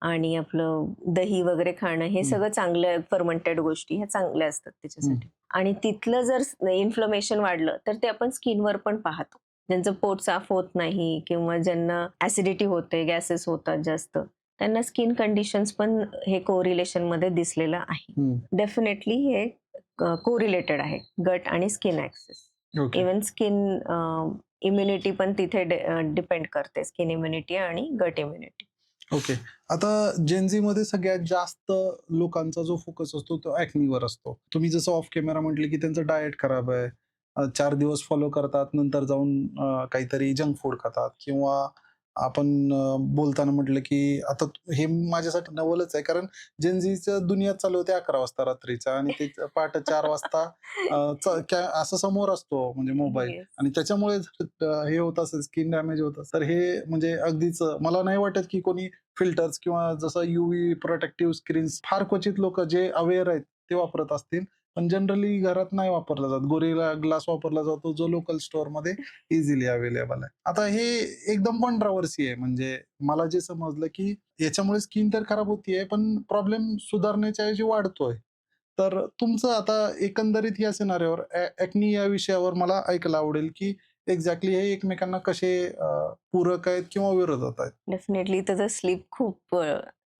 आणि आपलं दही वगैरे खाणं हे सगळं चांगलं, फर्मेंटेड गोष्टी ह्या चांगल्या असतात त्याच्यासाठी. आणि तिथलं जर इन्फ्लमेशन वाढलं तर ते आपण स्किनवर पण पाहतो. ज्यांचं पोट साफ होत नाही किंवा ज्यांना ऍसिडिटी होते, गॅसेस होतात जास्त, त्यांना स्किन कंडिशन्स पण हे कोरिलेशन मध्ये दिसलेलं आहे. डेफिनेटली हे कोरिलेटेड आहे गट आणि skin axis. Even skin immunity पण तिथे डिपेंड करते, स्किन इम्युनिटी आणि गट इम्युनिटी. ओके. आता जेनझी मध्ये सगळ्यात जास्त लोकांचा जो फोकस असतो तो ऍक्नीवर असतो. तुम्ही जसं ऑफ कॅमेरा म्हटले की त्यांचं डाएट खराब आहे, 4 दिवस फॉलो करतात, नंतर जाऊन काहीतरी जंक फूड खातात, किंवा आपण बोलताना म्हटलं की आता हे माझ्यासाठी नवलच आहे, कारण जेनझीचं दुनिया चालू होते 11 वाजता रात्रीचा आणि ते पहाटे 4 वाजता असं समोर असतो म्हणजे मोबाईल, आणि त्याच्यामुळे हे होत असेल, स्किन डॅमेज होत असेल, तर हे म्हणजे अगदीच मला नाही वाटत की कोणी फिल्टर्स किंवा जसं UV प्रोटेक्टिव्ह स्क्रीन्स फार क्वचित लोक जे अवेअर आहेत ते वापरत असतील, पण जनरली घरात नाही वापरला जात. गोरिला ग्लास वापरला जातो जो लोकल स्टोअर मध्ये इझिली अवेलेबल आहे. आता हे एकदम कॉन्ट्राव्हर्सी आहे. म्हणजे मला जे समजलं की याच्यामुळे स्किन तर खराब होतीये पण प्रॉब्लेम सुधारण्याच्या ऐवजी वाढतोय. तर तुमचं आता एकंदरीत या सिनारिओवर ऍक्नी या विषयावर मला ऐकायला आवडेल की एक्झॅक्टली हे एकमेकांना कसे पूरक आहेत किंवा विरोधात आहेत. डेफिनेटली त्याचं स्लीप खूप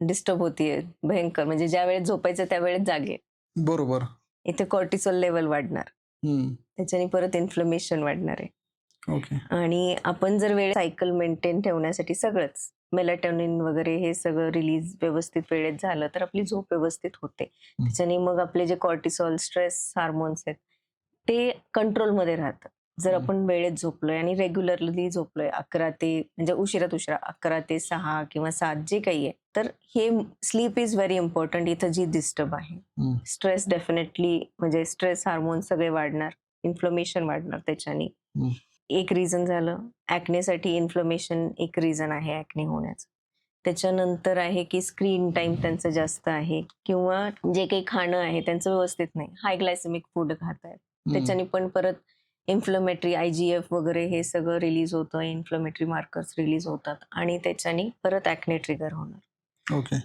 डिस्टर्ब होतीये, भयंकर. म्हणजे ज्या वेळेस झोपायचं त्या वेळेस जागे. बरोबर. इथे कॉर्टिसोल लेवल वाढणार. त्याच्याने परत इन्फ्लमेशन वाढणार आहे. ओके. आणि आपण जर वेळ सायकल मेंटेन ठेवण्यासाठी सगळंच मेलाटोनिन वगैरे हे सगळं रिलीज व्यवस्थित वेळेत झालं तर आपली झोप व्यवस्थित होते. त्याच्याने मग आपले जे कॉर्टिसॉल स्ट्रेस हार्मोन्स आहेत ते कंट्रोलमध्ये राहतात. जर आपण वेळेत झोपलोय आणि रेग्युलरली झोपलोय 11 ते म्हणजे उशिरात उशिरा 11 ते 6 किंवा 7 जे काही आहे, तर हे स्लीप इज व्हेरी इम्पॉर्टंट. इथं जी डिस्टर्ब आहे हम्म. स्ट्रेस डेफिनेटली म्हणजे स्ट्रेस हार्मोन सगळे वाढणार, इन्फ्लमेशन वाढणार त्याच्याने. हम्म. एक रिझन झालं. ॲक्नेसाठी इन्फ्लमेशन एक रिझन आहे ॲक्ने होण्याचं. त्याच्यानंतर आहे की स्क्रीन टाइम त्यांचं जास्त आहे किंवा जे काही खाणं आहे त्यांचं व्यवस्थित नाही. हाय ग्लायसेमिक फूड खातायत. त्याच्याने पण परत इन्फ्लमेटरी IGF वगैरे हे सगळं रिलीज होतं. इन्फ्लमेटरी मार्कर्स रिलीज होतात आणि त्याच्याने परत ॲक्ने ट्रिगर होणार. ओके.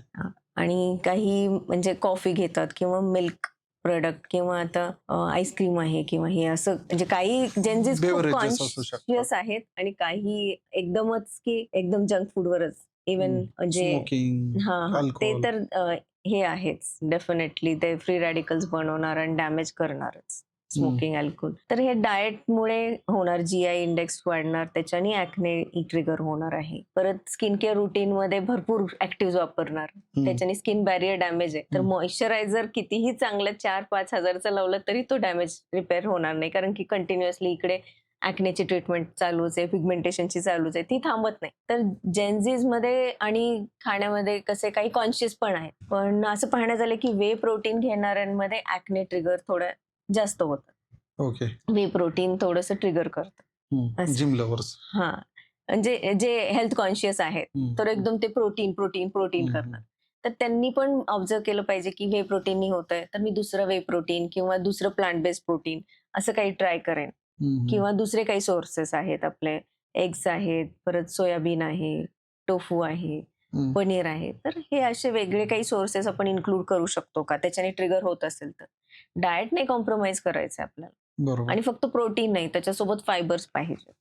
आणि काही म्हणजे कॉफी घेतात किंवा मिल्क प्रोडक्ट किंवा आता आईस्क्रीम आहे किंवा हे असं म्हणजे काही जेन्झीज खूप Beverages असू शकतात. कॉन्शियस आहेत आणि काही एकदमच की एकदम जंक फूडवरच इवन म्हणजे स्मोकिंग, हा ते अल्कोहोल. तर हे आहेच डेफिनेटली. ते फ्री रॅडिकल्स बनवणार आणि डॅमेज करणारच स्मोकिंग, अल्कोहोल. तर हे डाएटमुळे होणार. GI इंडेक्स वाढणार, त्याच्याने ॲक्ने ट्रिगर होणार आहे. परत स्किन केअर रुटीन मध्ये भरपूर ऍक्टिव्ह वापरणार, त्याच्याने स्किन बॅरियर डॅमेज आहे. तर मॉइश्चरायझर कितीही चांगलं 4-5 हजारचं लावलं तरी तो डॅमेज रिपेअर होणार नाही, कारण की कंटिन्युअसली इकडे ॲक्नेची ट्रीटमेंट चालूच आहे, पिगमेंटेशनची चालूच आहे, ती थांबत नाही. तर जेन्झीज मध्ये आणि खाण्यामध्ये कसे काही कॉन्शियस पण आहेत, पण असं पाहण्यात आलं की वे प्रोटीन घेणाऱ्यांमध्ये ॲक्ने ट्रिगर थोडं जास्त होतं. ओके. वे प्रोटीन थोडंसं ट्रिगर करतं असं. Gym lovers. हा म्हणजे जे हेल्थ कॉन्शियस आहेत तर एकदम ते प्रोटीन प्रोटीन प्रोटीन करतात. तर त्यांनी पण ऑब्झर्व केलं पाहिजे की वे प्रोटीननी होतंय तर मी दुसरं वे प्रोटीन किंवा दुसरं प्लांट बेस्ड प्रोटीन असं काही ट्राय करेन. किंवा दुसरे काही सोर्सेस आहेत आपले, एग्स आहेत, परत सोयाबीन आहे, टोफू आहे, पनीर आहे. तर हे असे वेगळे काही सोर्सेस आपण इन्क्लूड करू शकतो का, त्याच्याने ट्रिगर होत असेल तर. डाएट नाही कॉम्प्रोमाइज करायचं आपल्याला. बरोबर. आणि फक्त प्रोटीन नाही, त्याच्यासोबत फायबर्स पाहिजे.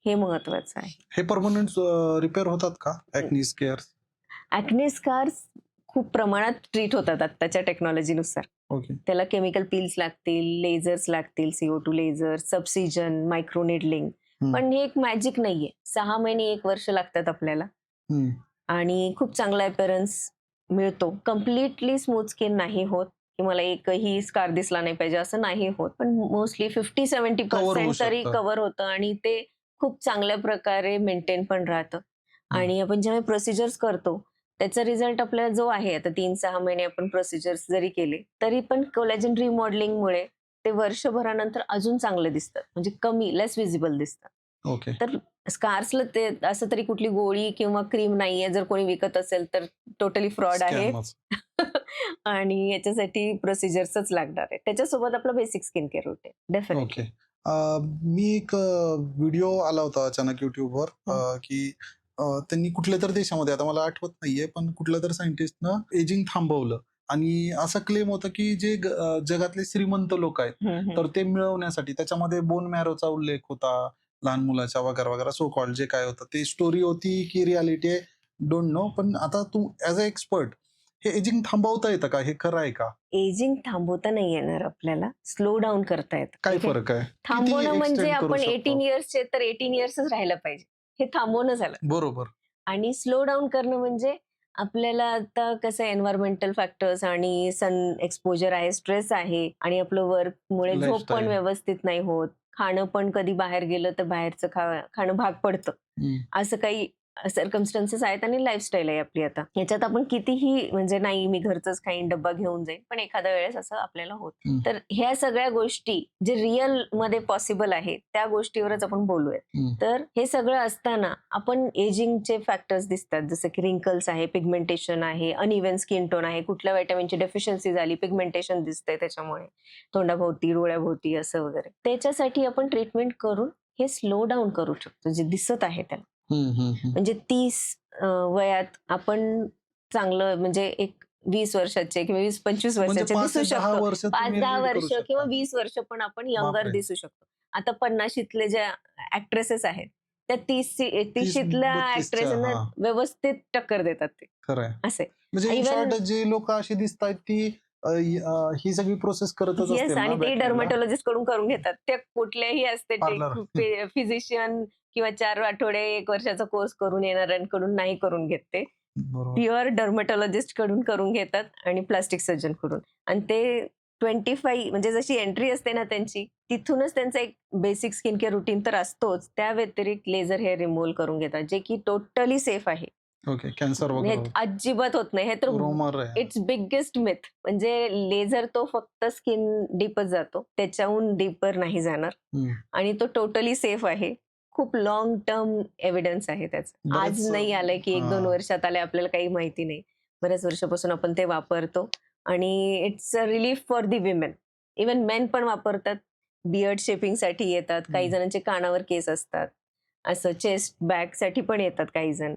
हे महत्वाचं आहे. हे परमनंट रिपेअर होतात का ॲक्ने स्केअर्स? ॲक्ने स्कार्स खूप प्रमाणात ट्रीट होतात आत्ताच्या टेक्नॉलॉजीनुसार. ओके. त्याला केमिकल पिल्स लागतील, लेझर्स लागतील, CO2 लेझर, सबसिजन, मायक्रो निडलिंग. पण हे एक मॅजिक नाहीये. 6 महिने 1 वर्ष लागतात आपल्याला आणि खूप चांगला अपीअरन्स मिळतो. कम्प्लिटली स्मूथ स्किन नाही होत की मला एकही स्कार दिसला नाही पाहिजे असं नाही होत, पण मोस्टली 50-70% तरी कव्हर होतं आणि ते खूप चांगल्या प्रकारे मेंटेन पण राहतं. आणि आपण जेव्हा प्रोसिजर्स करतो त्याचा रिझल्ट आपल्याला जो आहे, आता 3-6 महिने आपण प्रोसिजर्स जरी केले तरी पण कोलॅजन रिमॉडेलिंगमुळे ते वर्षभरानंतर अजून चांगले दिसतात, म्हणजे कमी लेस विजिबल दिसतात. ओके. तर स्कार्सला ते असं तरी कुठली गोळी किंवा क्रीम नाहीये, जर कोणी विकत असेल तर टोटली फ्रॉड आहे. आणि याच्यासाठी प्रोसिजर्सच लागणार आहे. त्याच्यासोबत आपलं basic skin care routine definitely. मी एक व्हिडिओ आला होता अचानक युट्यूबवर की त्यांनी कुठल्या तर देशामध्ये, आता मला आठवत नाहीये, पण कुठल्या तर सायंटिस्टनं एजिंग थांबवलं आणि असं क्लेम होतं की जे जगातले श्रीमंत लोक आहेत तर ते मिळवण्यासाठी त्याच्यामध्ये बोन मॅरोचा उल्लेख होता, लहान मुलाच्या वगैरे वगैरे सो कॉल्ड जे काय होतं ते स्टोरी होती की रियालिटी आहे डोंट नो. पण आता तू ऍज अ एक्सपर्ट हे एजिंग थांबवता येतं का, हे खरं आहे का? एजिंग थांबवता नाही येणार आपल्याला, स्लो डाऊन करता येतं. काय फरक आहे? थांबवणं म्हणजे आपण 18 इयर्सचे तर 18 इयर्सच राहायला पाहिजे, हे थांबवणं झालं. बरोबर. आणि स्लो डाऊन करणं म्हणजे आपल्याला आता कसं एन्व्हायरमेंटल फॅक्टर्स आणि सन एक्सपोजर आहे, स्ट्रेस आहे आणि आपलं वर्कमुळे झोप पण Lifestyle. व्यवस्थित नाही होत, खाणं पण कधी बाहेर गेलं तर बाहेरचं खाणं भाग पडतं, असं काही सर्कमस्टन्सेस आहेत आणि लाईफस्टाईल आहे आपली. आता याच्यात आपण कितीही म्हणजे नाही मी घरचंच खाईन, डब्बा घेऊन जाईन, पण एखाद्या वेळेस असं आपल्याला होत. तर ह्या सगळ्या गोष्टी जे रिअल मध्ये पॉसिबल आहे त्या गोष्टीवरच आपण बोलूयात. तर हे सगळं असताना आपण एजिंगचे फॅक्टर्स दिसतात, जसं की रिंकल्स आहे, पिगमेंटेशन आहे, अनइव्हन स्किन टोन आहे, कुठल्या व्हिटॅमिनची डेफिशियन्सी झाली, पिगमेंटेशन दिसतंय त्याच्यामुळे तोंडाभोवती, डोळ्याभोवती असं वगैरे. त्याच्यासाठी आपण ट्रीटमेंट करून हे स्लो डाऊन करू शकतो, जे दिसत आहे त्याला. म्हणजे 30 वयात आपण चांगलं म्हणजे एक 20 वर्षाचे किंवा 20-25 वर्षाचे दिसू शकतो. 5-10 वर्ष किंवा 20 वर्ष पण आपण यंगर दिसू शकतो. आता 50शीतले ज्या ऍक्ट्रेसेस आहेत त्या 30शीतल्या ऍक्ट्रेसना व्यवस्थित टक्कर देतात ते. खरंय. असे म्हणजे जे लोक अशी दिसतात ती ही सगळी प्रोसेस करतच येस, असतील ना आणि ते back end ला? डर्मॅटॉलॉजिस्ट कडून करून घेतात. त्या कुठल्याही Parlor. एस्थेटिक फिजिशियन किंवा 4 आठवडे 1 वर्षाचा कोर्स करून येणाऱ्यांकडून नाही करून घेत ते. बरोबर. प्युअर डर्मॅटॉलॉजिस्ट कडून करून घेतात आणि प्लास्टिक सर्जन कडून. आणि ते 25 म्हणजे जशी एंट्री असते ना त्यांची, तिथूनच त्यांचा एक बेसिक स्किन केअर रुटीन तर असतोच. त्या व्यतिरिक्त लेझर हेअर रिमूव्हल करून घेतात, जे की टोटली सेफ आहे. ओके. कॅन्सर हे वगैरे अजिबात होत नाही. हे तर रोमर आहे. It's biggest myth. म्हणजे लेझर तो फक्त स्किन डीपच जातो. त्याच्याहून डीपर नाही जाणार. हम्म. आणि तो टोटली सेफ आहे. खूप लाँग टर्म एव्हिडन्स आहे त्याचा. आज बरेच नाही आलंय की 1-2 वर्षात आलंय, आपल्याला काही माहिती नाही. बऱ्याच वर्षापासून आपण ते वापरतो आणि it's a relief for the women. Even main पण वापरतात. बियर्ड शेपिंगसाठी येतात. काही जणांचे कानावर केस असतात. असं चेस्ट बॅकसाठी पण येतात काही जण.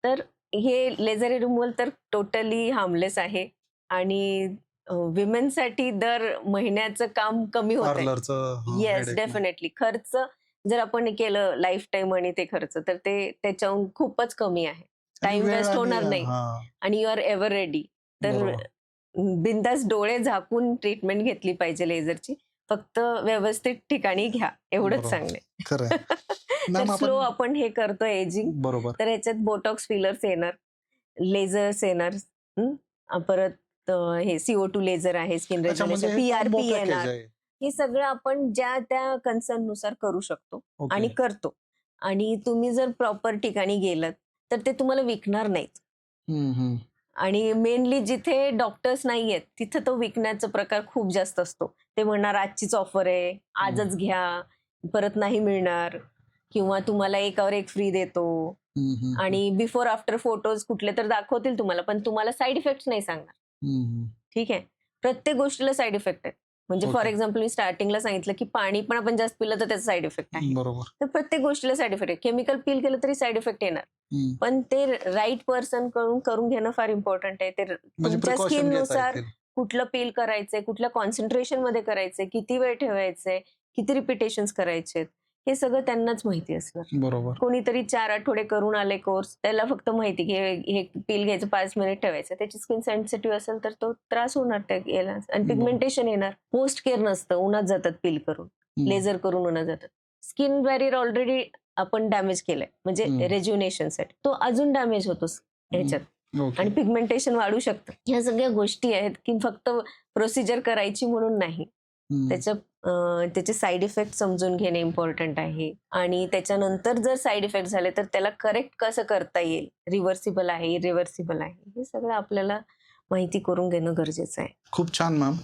तर हे लेझर रिमूव्हल तर टोटली हार्मलेस आहे आणि विमेनसाठी दर महिन्याचं काम कमी होतंय. पार्लरचं येस, डेफिनेटली. खर्च जर आपण केलं लाईफ टाईम आणि ते खर्च, तर ते त्याच्याहून खूपच कमी आहे. टाइम वेस्ट होणार नाही आणि यू आर एव्हर रेडी. तर बिनधास्त डोळे झाकून ट्रीटमेंट घेतली पाहिजे लेझरची. फक्त व्यवस्थित ठिकाणी घ्या, एवढंच बरोबर. सांगणे. खरं आहे. तर मॅम स्लो आपण आपण हे करतोय एजिंग. बरोबर. तर याच्यात बोटॉक्स फिलर्स येणार, लेझर्स येणार, परत हे CO2 लेझर आहे, स्किन अच्छा, म्हणजे रेज्युनेशन, हे combo PRP package येणार. आहे. हे सगळं आपण ज्या त्या कन्सर्न नुसार करू शकतो ओके. आणि करतो. आणि तुम्ही जर प्रॉपर ठिकाणी गेलात तर ते तुम्हाला विकणार नाहीत. हम्म, हम्म. आणि मेनली जिथे डॉक्टर्स नाहीयेत तिथं तो विकण्याचा प्रकार खूप जास्त असतो. ते म्हणणार आजचीच ऑफर आहे, आजच घ्या, परत नाही मिळणार, किंवा तुम्हाला एकावर एक फ्री देतो. हम्म, हम्म. आणि बिफोर आफ्टर फोटोज कुठले तर दाखवतील तुम्हाला, पण तुम्हाला साईड इफेक्ट नाही सांगणार. हम्म. ठीक आहे. प्रत्येक गोष्टीला साईड इफेक्ट आहेत. म्हणजे फॉर Okay. एक्झाम्पल मी स्टार्टिंगला सांगितलं की पाणी पण आपण जास्त पिलं तर त्याचा साईड इफेक्ट आहे. बरोबर. तर प्रत्येक गोष्टीला साईड इफेक्ट आहे. केमिकल पील केलं तरी साईड इफेक्ट येणार. हम्म. पण ते राईट पर्सन कडून करून घेणं फार इम्पॉर्टंट आहे. ते म्हणजे तुमच्या precaution स्किन घेता नुसार येतील. कुठलं पील करायचंय, कुठल्या कॉन्सन्ट्रेशन मध्ये करायचंय, किती वेळ ठेवायचंय, किती रिपिटेशन्स करायचे, हे सगळं त्यांनाच माहिती असणार. बरोबर. कोणीतरी 4 आठवडे करून आले कोर्स, त्याला फक्त माहिती की हे पील घ्यायचं, 5 मिनिट ठेवायचं. त्याची स्किन सेन्सिटिव्ह असेल तर तो त्रास होणार त्याला आणि पिगमेंटेशन येणार. पोस्ट केअर नसतं, उन्हात जातात पील करून, लेझर करून उन्हात जातात. स्किन बॅरियर ऑलरेडी आपण डॅमेज केलंय, म्हणजे रेज्युनेशनसाठी तो अजून डॅमेज होतो ह्याच्यात. ओके. आणि पिगमेंटेशन वाढू शकतं. ह्या सगळ्या गोष्टी आहेत की फक्त प्रोसिजर करायची म्हणून नाही. त्याचे साईड इफेक्ट समजून घेणे इम्पॉर्टंट आहे. आणि त्याच्यानंतर जर साईड इफेक्ट झाले तर त्याला करेक्ट कसं करता येईल, रिव्हर्सिबल आहे, इरिव्हर्सिबल आहे, हे सगळं आपल्याला माहिती करून घेणं गरजेचं आहे. खूप छान मॅम.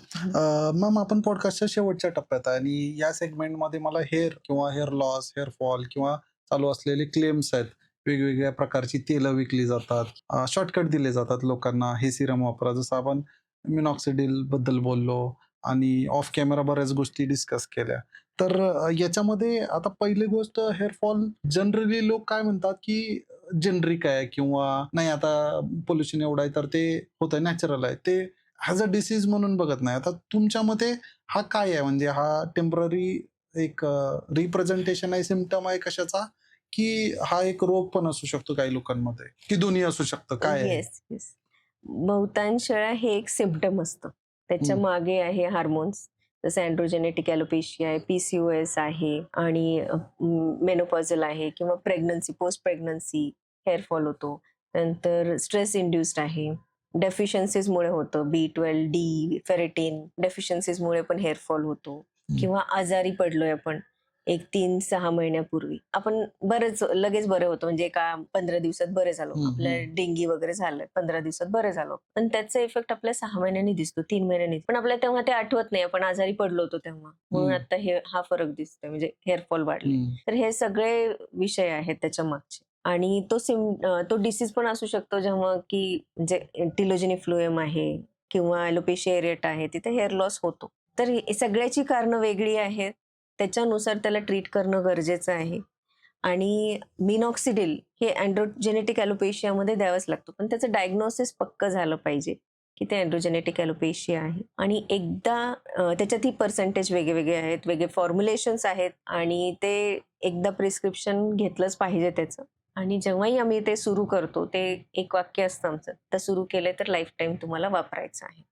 मॅम आपण पॉडकास्टच्या शेवटच्या टप्प्यात आहे आणि या सेगमेंटमध्ये मला हेअर किंवा हेअर लॉस, हेअर फॉल किंवा चालू असलेले क्लेम्स आहेत. वेगवेगळ्या प्रकारची तेलं विकली जातात, शॉर्टकट दिले जातात लोकांना, हे सिरम वापरा, जसं आपण मिनॉक्सिडिल बद्दल बोललो आणि ऑफ कॅमेरा बऱ्याच गोष्टी डिस्कस केल्या. तर याच्यामध्ये आता पहिली गोष्ट, हेअर फॉल जनरली लोक काय म्हणतात की जेनरिक आहे किंवा नाही, आता पोल्युशन एवढं आहे तर ते होतं, नॅचरल आहे, ते ॲज अ डिसीज म्हणून बघत नाही. आता तुमच्या मते हा काय आहे, म्हणजे हा टेम्पररी एक रिप्रेझेंटेशन आहे, सिम्पटम आहे कशाचा, की हा एक रोग पण असू शकतो काही लोकांमध्ये, की दोन्ही असू शकतं, काय आहे? Yes, yes. बहुतांश वेळा हे एक सिम्पटम असतं. त्याच्या मागे आहे हार्मोन्स, जसं अँड्रोजेनेटिक ॲलोपेशिया आहे, PCOS आहे आणि मेनोपॉझल आहे, किंवा pregnancy, post pregnancy hair fall होतो. नंतर स्ट्रेस इंड्युस्ड आहे, डेफिशियन्सीजमुळे होतं, B12, D, फेरेटिन डेफिशियन्सीजमुळे पण हेअर फॉल होतो. किंवा आजारी पडलोय आपण एक 3-6 महिन्यापूर्वी, आपण बरेच लगेच बरे होतो, म्हणजे एका 15 दिवसात बरे झालो. आपल्याला डेंगी वगैरे झालं, 15 दिवसात बरे झालो. पण त्याचा इफेक्ट आपल्या 6 महिन्यांनी दिसतो, 3 महिन्यांनी. पण आपल्याला तेव्हा ते आठवत नाही आपण आजारी पडलो होतो तेव्हा, म्हणून आता हा फरक दिसतोय, म्हणजे हेअर फॉल वाढले. तर हे सगळे विषय आहेत त्याच्या मागचे. आणि तो डिसीज पण असू शकतो जेव्हा की म्हणजे टिलोजेनी फ्लोएम आहे किंवा ॲलोपेशिया एरिएटा आहे, तिथे हेअर लॉस होतो. तर सगळ्याची कारणं वेगळी आहेत, त्याच्यानुसार त्याला ट्रीट करणं गरजेचं आहे. आणि मिनॉक्सिडिल हे अँड्रोजेनेटिक ॲलोपेशियामध्ये द्यावंच लागतं, पण त्याचं डायग्नोसिस पक्कं झालं पाहिजे की ते अँड्रोजेनेटिक ॲलोपेशिया आहे. आणि एकदा त्याच्यातही पर्सेंटेज वेगळे आहेत, वेगळे फॉर्म्युलेशन्स आहेत, आणि ते एकदा प्रिस्क्रिप्शन घेतलंच पाहिजे त्याचं. आणि जेव्हाही आम्ही ते सुरू करतो, ते एक वाक्य असतं आमचं, तर सुरू केलंय तर लाईफ टाईम तुम्हाला वापरायचं आहे.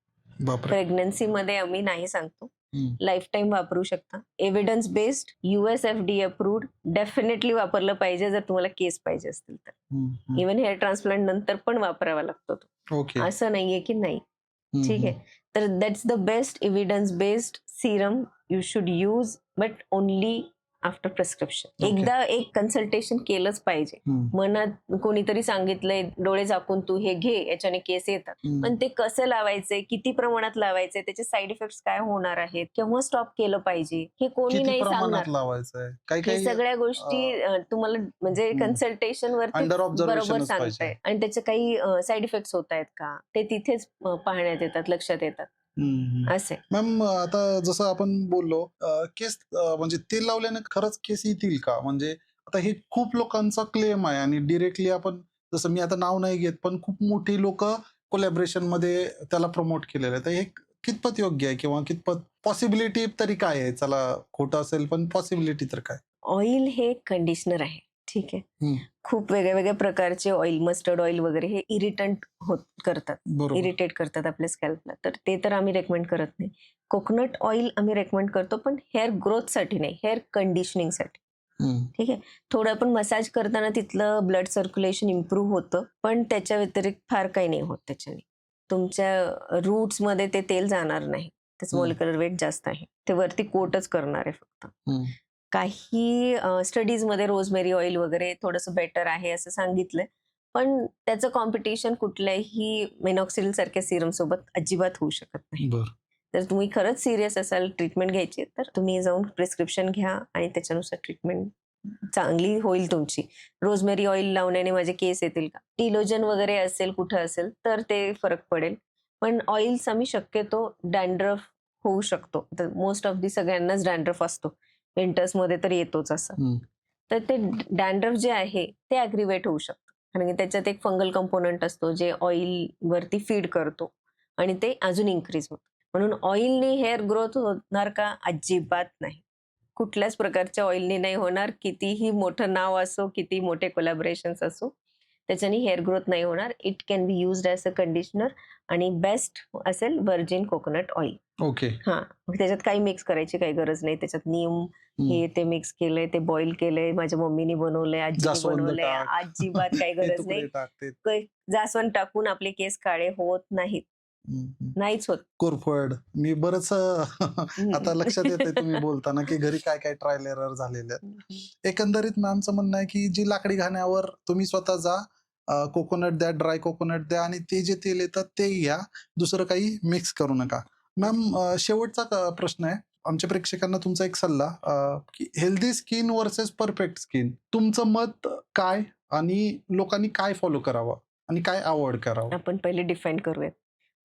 बापरे. प्रेग्नन्सीमध्ये आम्ही नाही सांगतो. हम्म. लाईफ टाईम वापरू शकता. Evidence based USFDA approved definitely वापरलं पाहिजे जर तुम्हाला केस पाहिजे असतील तर. हम्म. इव्हन हेअर ट्रान्सप्लांट नंतर पण वापरावा लागतो तो. ओके. असं नाहीये की नाही. ठीक हम्म. आहे. तर that's the best evidence based Serum you should use but only after prescription. Okay. एकदा एक कन्सल्टेशन केलंच पाहिजे. हम्म. मनात कोणीतरी सांगितलंय डोळे झाकून तू हे घे याच्याने केस येतात. हम्म. पण ते कसं लावायचंय, किती प्रमाणात लावायचंय, त्याचे साईड इफेक्ट्स काय होणार आहेत, केव्हा स्टॉप केलं पाहिजे हे कोणी किती नाही प्रमाणात सांगणार. लावायचंय काही हे काही सगळ्या गोष्टी तुम्हाला म्हणजे हम्म. कन्सल्टेशन वरती अंडर बरोबर ऑब्झर्वेशनच सांगताय. पाहिजे. आणि त्याचे काही साईड इफेक्ट्स होत आहेत का ते तिथेच पाहण्यात येतात, लक्षात येतात. असे मॅम आता जसं आपण बोललो केस म्हणजे तेल लावल्याने खरंच केस येतील का? म्हणजे आता हे खूप लोकांचा क्लेम आहे आणि डिरेक्टली आपण जसं मी आता नाव नाही घेत पण खूप मोठी लोक कोलॅबरेशन मध्ये त्याला प्रमोट केलेलं आहे. तर हे कितपत योग्य आहे किंवा कितपत पॉसिबिलिटी तरी काय आहे? चला खोटं असेल पण पॉसिबिलिटी तर काय? ऑइल हे कंडिशनर आहे. ठीक आहे. हम्म. खूप वेगळ्या वेगळ्या प्रकारचे ऑइल, मस्टर्ड ऑइल वगैरे हे इरिटंट करतात, बरोबर. इरिटेट करतात आपल्या स्कॅल्पला. तर ते तर आम्ही रेकमेंड करत नाही. कोकोनट ऑइल आम्ही रेकमेंड करतो पण हेअर ग्रोथसाठी नाही, हेअर कंडिशनिंगसाठी. हम्म. ठीक आहे. थोडं आपण मसाज करताना तिथलं ब्लड सर्क्युलेशन इम्प्रूव्ह होतं पण त्याच्या व्यतिरिक्त फार काही नाही होत त्याच्याने. तुमच्या रूट्समध्ये ते तेल जाणार नाही. त्याचं हम्म. मॉलिक्युलर वेट जास्त आहे. ते वरती कोटच करणार आहे फक्त. हम्म. काही स्टडीजमध्ये रोजमेरी ऑइल वगैरे थोडंसं बेटर आहे असं सांगितलंय. पण त्याचं कॉम्पिटिशन कुठल्याही मेनॉक्सिडिल सारख्या सिरम सोबत अजिबात होऊ शकत नाही. बर. जर तुम्ही खरंच सिरियस असाल ट्रीटमेंट घ्यायची तर तुम्ही जाऊन प्रिस्क्रिप्शन घ्या आणि त्याच्यानुसार ट्रीटमेंट चांगली होईल तुमची. रोजमेरी ऑइल लावण्याने माझे केस येतील का? टिलोजन वगैरे असेल कुठं असेल तर ते फरक पडेल. पण ऑइल्स आम्ही शक्यतो डॅन्ड्रफ होऊ शकतो. तर मोस्ट ऑफ दी सगळ्यांनाच डॅन्ड्रफ असतो. विंटर्समध्ये तर येतोच असं. हम्म. तर ते डॅन्ड्रफ जे आहे ते ॲग्रिवेट होऊ शकतं. कारण की त्याच्यात एक फंगल कंपोनंट असतो जे ऑइल वरती फीड करतो आणि ते अजून इन्क्रीज होतं. म्हणून ऑइलनी हेअर ग्रोथ होणार का? अजिबात नाही. कुठल्याच प्रकारच्या ऑइलनी नाही होणार. कितीही मोठं नाव असो, किती मोठे कोलॅबोरेशन्स असो, त्याच्याने हेअर ग्रोथ नाही होणार. It can be used as a conditioner आणि बेस्ट असेल व्हर्जिन कोकोनट ऑइल. ओके. हां. मग त्याच्यात काही मिक्स करायची काही गरज नाही. त्याच्यात नीम हे ते मिक्स केलंय, ते बॉईल केलंय, माझ्या मम्मीने बनवलंय, आजीने जास्वंद बनवलंय. टाक. अजिबात काही हे गरज तुकडे नाही. टाक ते. जास्वंद टाकून आपले केस काळे होत नाहीत. नाहीच होत. कोरफड मी बरंच आता लक्षात येतंय तुम्ही बोलताना की घरी काय काय ट्रायल एरर झालेले आहेत. एकंदरीत मॅमचं म्हणणं आहे की जी लाकडी घाण्यावर तुम्ही स्वतः जा, कोकोनट द्या, ड्राय कोकोनट द्या आणि ते जे तेल येतात ते घ्या. दुसरं काही मिक्स करू नका. मॅम शेवटचा प्रश्न आहे आमच्या प्रेक्षकांना तुमचा एक सल्ला की healthy skin versus perfect skin तुमचं मत काय आणि लोकांनी काय फॉलो करावं आणि काय अवॉइड करावं? आपण पहिले डिफाईन करूयात.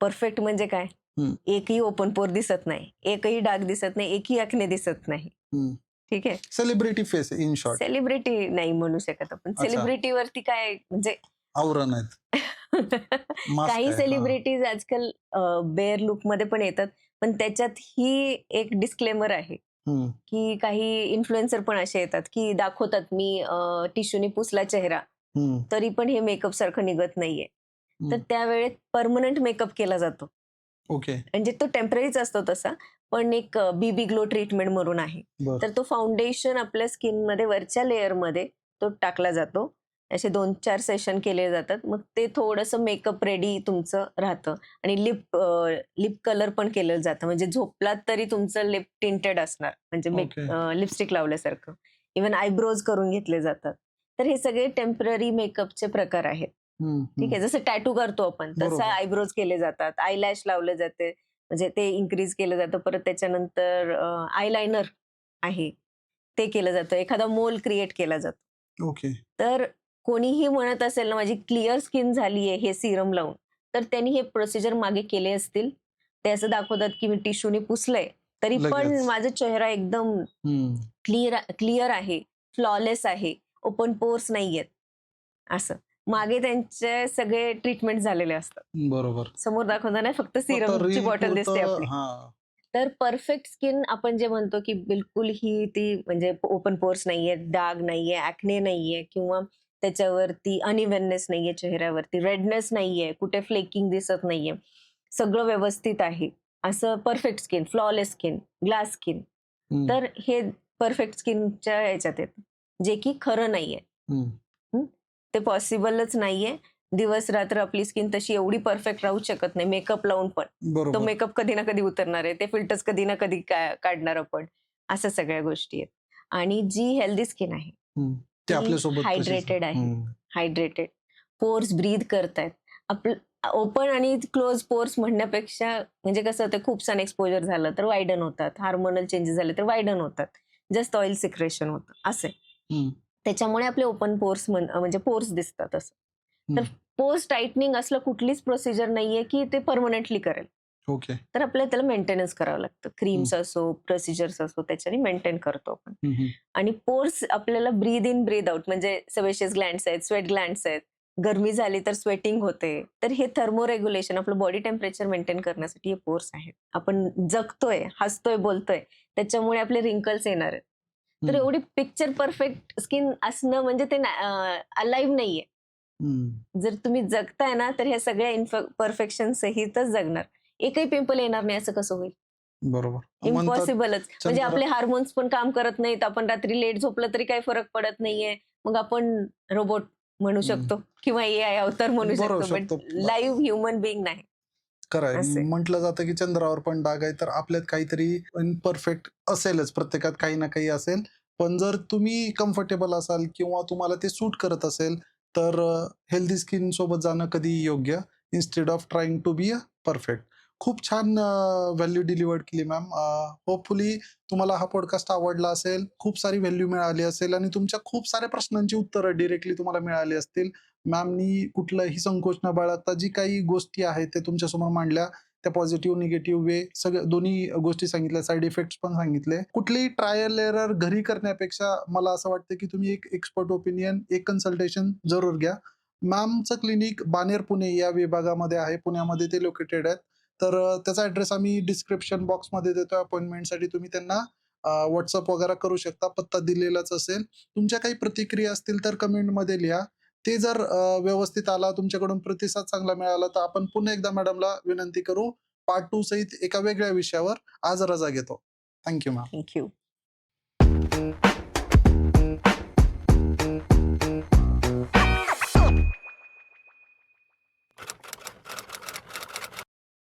परफेक्ट म्हणजे काय? हम्म. एकही ओपन पोर दिसत नाही, एकही डाग दिसत नाही, एकही एक्ने दिसत नाही. हम्म. ठीक आहे. Celebrity face in short. Celebrity नाही म्हणू शकत आपण. अच्छा. सेलिब्रिटीवरती काय म्हणजे आवरण आहेत. मास्क काही आहे. सेलिब्रिटीज आजकाल बेअर लुक मध्ये पण येतात. पण त्याच्यात ही एक डिस्क्लेमर आहे हम्म. की काही इन्फ्लुएन्सर पण असे येतात की दाखवतात मी टिश्यूने पुसला चेहरा हम्म. तरी पण हे मेकअप सारखं निघत नाहीये. तर हम्म. त्यावेळेत परमनंट मेकअप केला जातो. ओके. म्हणजे तो टेम्पररीच असतो तसा. पण एक बीबी ग्लो ट्रीटमेंट म्हणून आहे. बर. तर तो फाउंडेशन आपल्या स्किनमध्ये वरच्या लेअरमध्ये तो टाकला जातो. असे 2-4 सेशन केले जातात. मग ते थोडंसं मेकअप रेडी तुमचं राहतं आणि लिप कलर पण केलं जातं. म्हणजे झोपलात तरी तुमचं लिप टिंटेड असणार. म्हणजे ओके. लिपस्टिक लावल्यासारखं. इव्हन आयब्रोज करून घेतले जातात. तर हे सगळे टेम्पररी मेकअपचे प्रकार आहेत. हम्म. ठीक आहे. जसं टॅटू करतो आपण तसं बरोबर. आयब्रोज केले जातात, आयलॅश लावले जाते, म्हणजे ते इन्क्रीज केलं जातं. परत त्याच्यानंतर आयलायनर आहे ते केलं जातं. एखादा मोल क्रिएट केला जातो. ओके. तर कोणीही म्हणत असेल ना माझी क्लिअर स्किन झालीये हे सिरम लावून, तर त्यांनी हे प्रोसिजर मागे केले असतील. ते असं दाखवतात की मी टिश्यूने पुसलंय तरी पण लगेच. माझा चेहरा एकदम हम्म. क्लिअर आहे, फ्लॉलेस आहे, ओपन पोर्स नाहीयेत असं. मागे त्यांचे सगळे ट्रीटमेंट झालेले असतात. बरोबर. समोर दाखवताना फक्त फक्त सिरमची रील बॉटल दिसते पुरतं. आपली. हा. तर परफेक्ट स्किन आपण जे म्हणतो की बिलकुल ही ती म्हणजे ओपन पोर्स नाहीये, डाग नाहीये, ॲक्ने नाहीये किंवा त्याच्यावरती अनइव्हननेस नाहीये चेहऱ्यावरती, रेडनेस नाहीये, कुठे फ्लेकिंग दिसत नाहीये. सगळं व्यवस्थित आहे, असं perfect skin, flawless skin, glass skin, हम्म, तर हे परफेक्ट स्किनच्या ह्याच्यात येतं, जे की खरं नाहीये. हम्म, हं? ते पॉसिबलच नाहीये. दिवस रात्र आपली स्किन तशी एवढी परफेक्ट राहू शकत नाही मेकअप लावून पण. तो बरोबर. मेकअप कधी ना कधी उतरणार आहे. ते फिल्टर्स कधी ना कधी काढणार आपण. अशा सगळ्या गोष्टी आहेत. आणि जी हेल्दी स्किन आहे, हम्म, ते ती आपल्यासोबत तशीच आहे. हायड्रेटेड आहे. हम्म, हायड्रेटेड. पोर्स ब्रीथ करतायत. आपलं ओपन आणि क्लोज पोर्स म्हणण्यापेक्षा म्हणजे कसं होतं, खूप सन एक्सपोजर झालं तर वायडन होतात. हार्मोनल चेंजेस झाले तर वायडन होतात. जास्त ऑइल सिक्रेशन होतं असं आहे. हम्म, त्याच्यामुळे आपले ओपन पोर्स म्हणजे पोर्स दिसतात असं. तर हम्म, पोर्स टाईटनिंग असलं कुठलीच प्रोसिजर नाहीये की ते परमनंटली करेल. ओके. तर आपल्याला त्याला मेंटेनन्स करावं लागतं. हम्म, क्रीम्स असो, प्रोसिजर्स असो, त्याच्याने मेंटेन करतो आपण. हम्म, हम्म, आणि पोर्स आपल्याला ब्रीद इन, ब्रीद आउट, म्हणजे सेबेशियस ग्लँड्स आहेत, स्वेट ग्लँड्स आहेत. गरमी झाली तर स्वेटिंग होते. तर हे थर्मो रेग्युलेशन, आपलं बॉडी टेम्परेचर मेंटेन करण्यासाठी हे पोर्स आहेत. आपण जगतोय, हसतोय, बोलतोय, त्याच्यामुळे आपले रिंकल्स येणार आहेत. तर हम्म, एवढी पिक्चर परफेक्ट स्किन असणं म्हणजे ते अलाइव्ह नाहीये. हम्म, जर तुम्ही जगताय ना, तर ह्या सगळ्या इम्परफेक्शन सहितच जगणार. एकही पिंपल येणार नाही असं कसं होईल? बरोबर. म्हणतात इम्पॉसिबलच. म्हणजे चंद्रा आपले हार्मोन्स पण काम करत नाहीत. आपण रात्री लेट झोपलं तरी काही फरक पडत नाहीये. मग आपण रोबोट म्हणू हम्म, शकतो किंवा एआय अवतार म्हणू बरोबर शकतो. बट शकतो. लाईव्ह ह्युमन बीइंग नाही. खरं आहे. असे. म्हटलं जातं की चंद्रावर पण डाग आहे, तर आपल्यात काहीतरी इम्परफेक्ट असेलच. प्रत्येकात काही ना काही असेल. पण जर तुम्ही कम्फर्टेबल असाल किंवा तुम्हाला ते सूट करत असेल, तर हेल्दी स्किन सोबत जाणं कधीही योग्य, instead of trying to be perfect. खूप छान व्हॅल्यू डिलिव्हर्ड केली मॅम. होपफुली तुम्हाला हा पॉडकास्ट आवडला असेल, खूप सारी व्हॅल्यू मिळाली असेल आणि तुमच्या खूप साऱ्या प्रश्नांची उत्तरं डिरेक्टली तुम्हाला मिळाली असतील. मॅमनी कुठलंही संकोच न बाळगता जी काही गोष्टी आहेत ते तुमच्यासमोर मांडल्या. त्या पॉझिटिव्ह, निगेटिव्ह वे सगळ्या दोन्ही गोष्टी सांगितल्या. साइड इफेक्ट्स पण सांगितले. कुठलीही ट्रायल एरर घरी करण्यापेक्षा मला असं वाटतं की तुम्ही एक एक्सपर्ट ओपिनियन, एक कन्सल्टेशन जरूर घ्या. मॅमचं क्लिनिक बाणेर, पुणे या विभागामध्ये आहे. पुण्यामध्ये ते लोकेटेड आहेत. तर त्याचा ॲड्रेस आम्ही डिस्क्रिप्शन बॉक्समध्ये देतो. अपॉइंटमेंटसाठी तुम्ही त्यांना WhatsApp वगैरे करू शकता. पत्ता दिलेलाच असेल. तुमच्या काही प्रतिक्रिया असतील तर कमेंटमध्ये लिहा. ते जर व्यवस्थित आला, तुमच्याकडून प्रतिसाद चांगला मिळाला, तर आपण पुन्हा एकदा मॅडमला विनंती करू, पार्ट 2 सहित एका वेगळ्या विषयावर. आज रजा घेतो. Thank you ma'am. Thank you.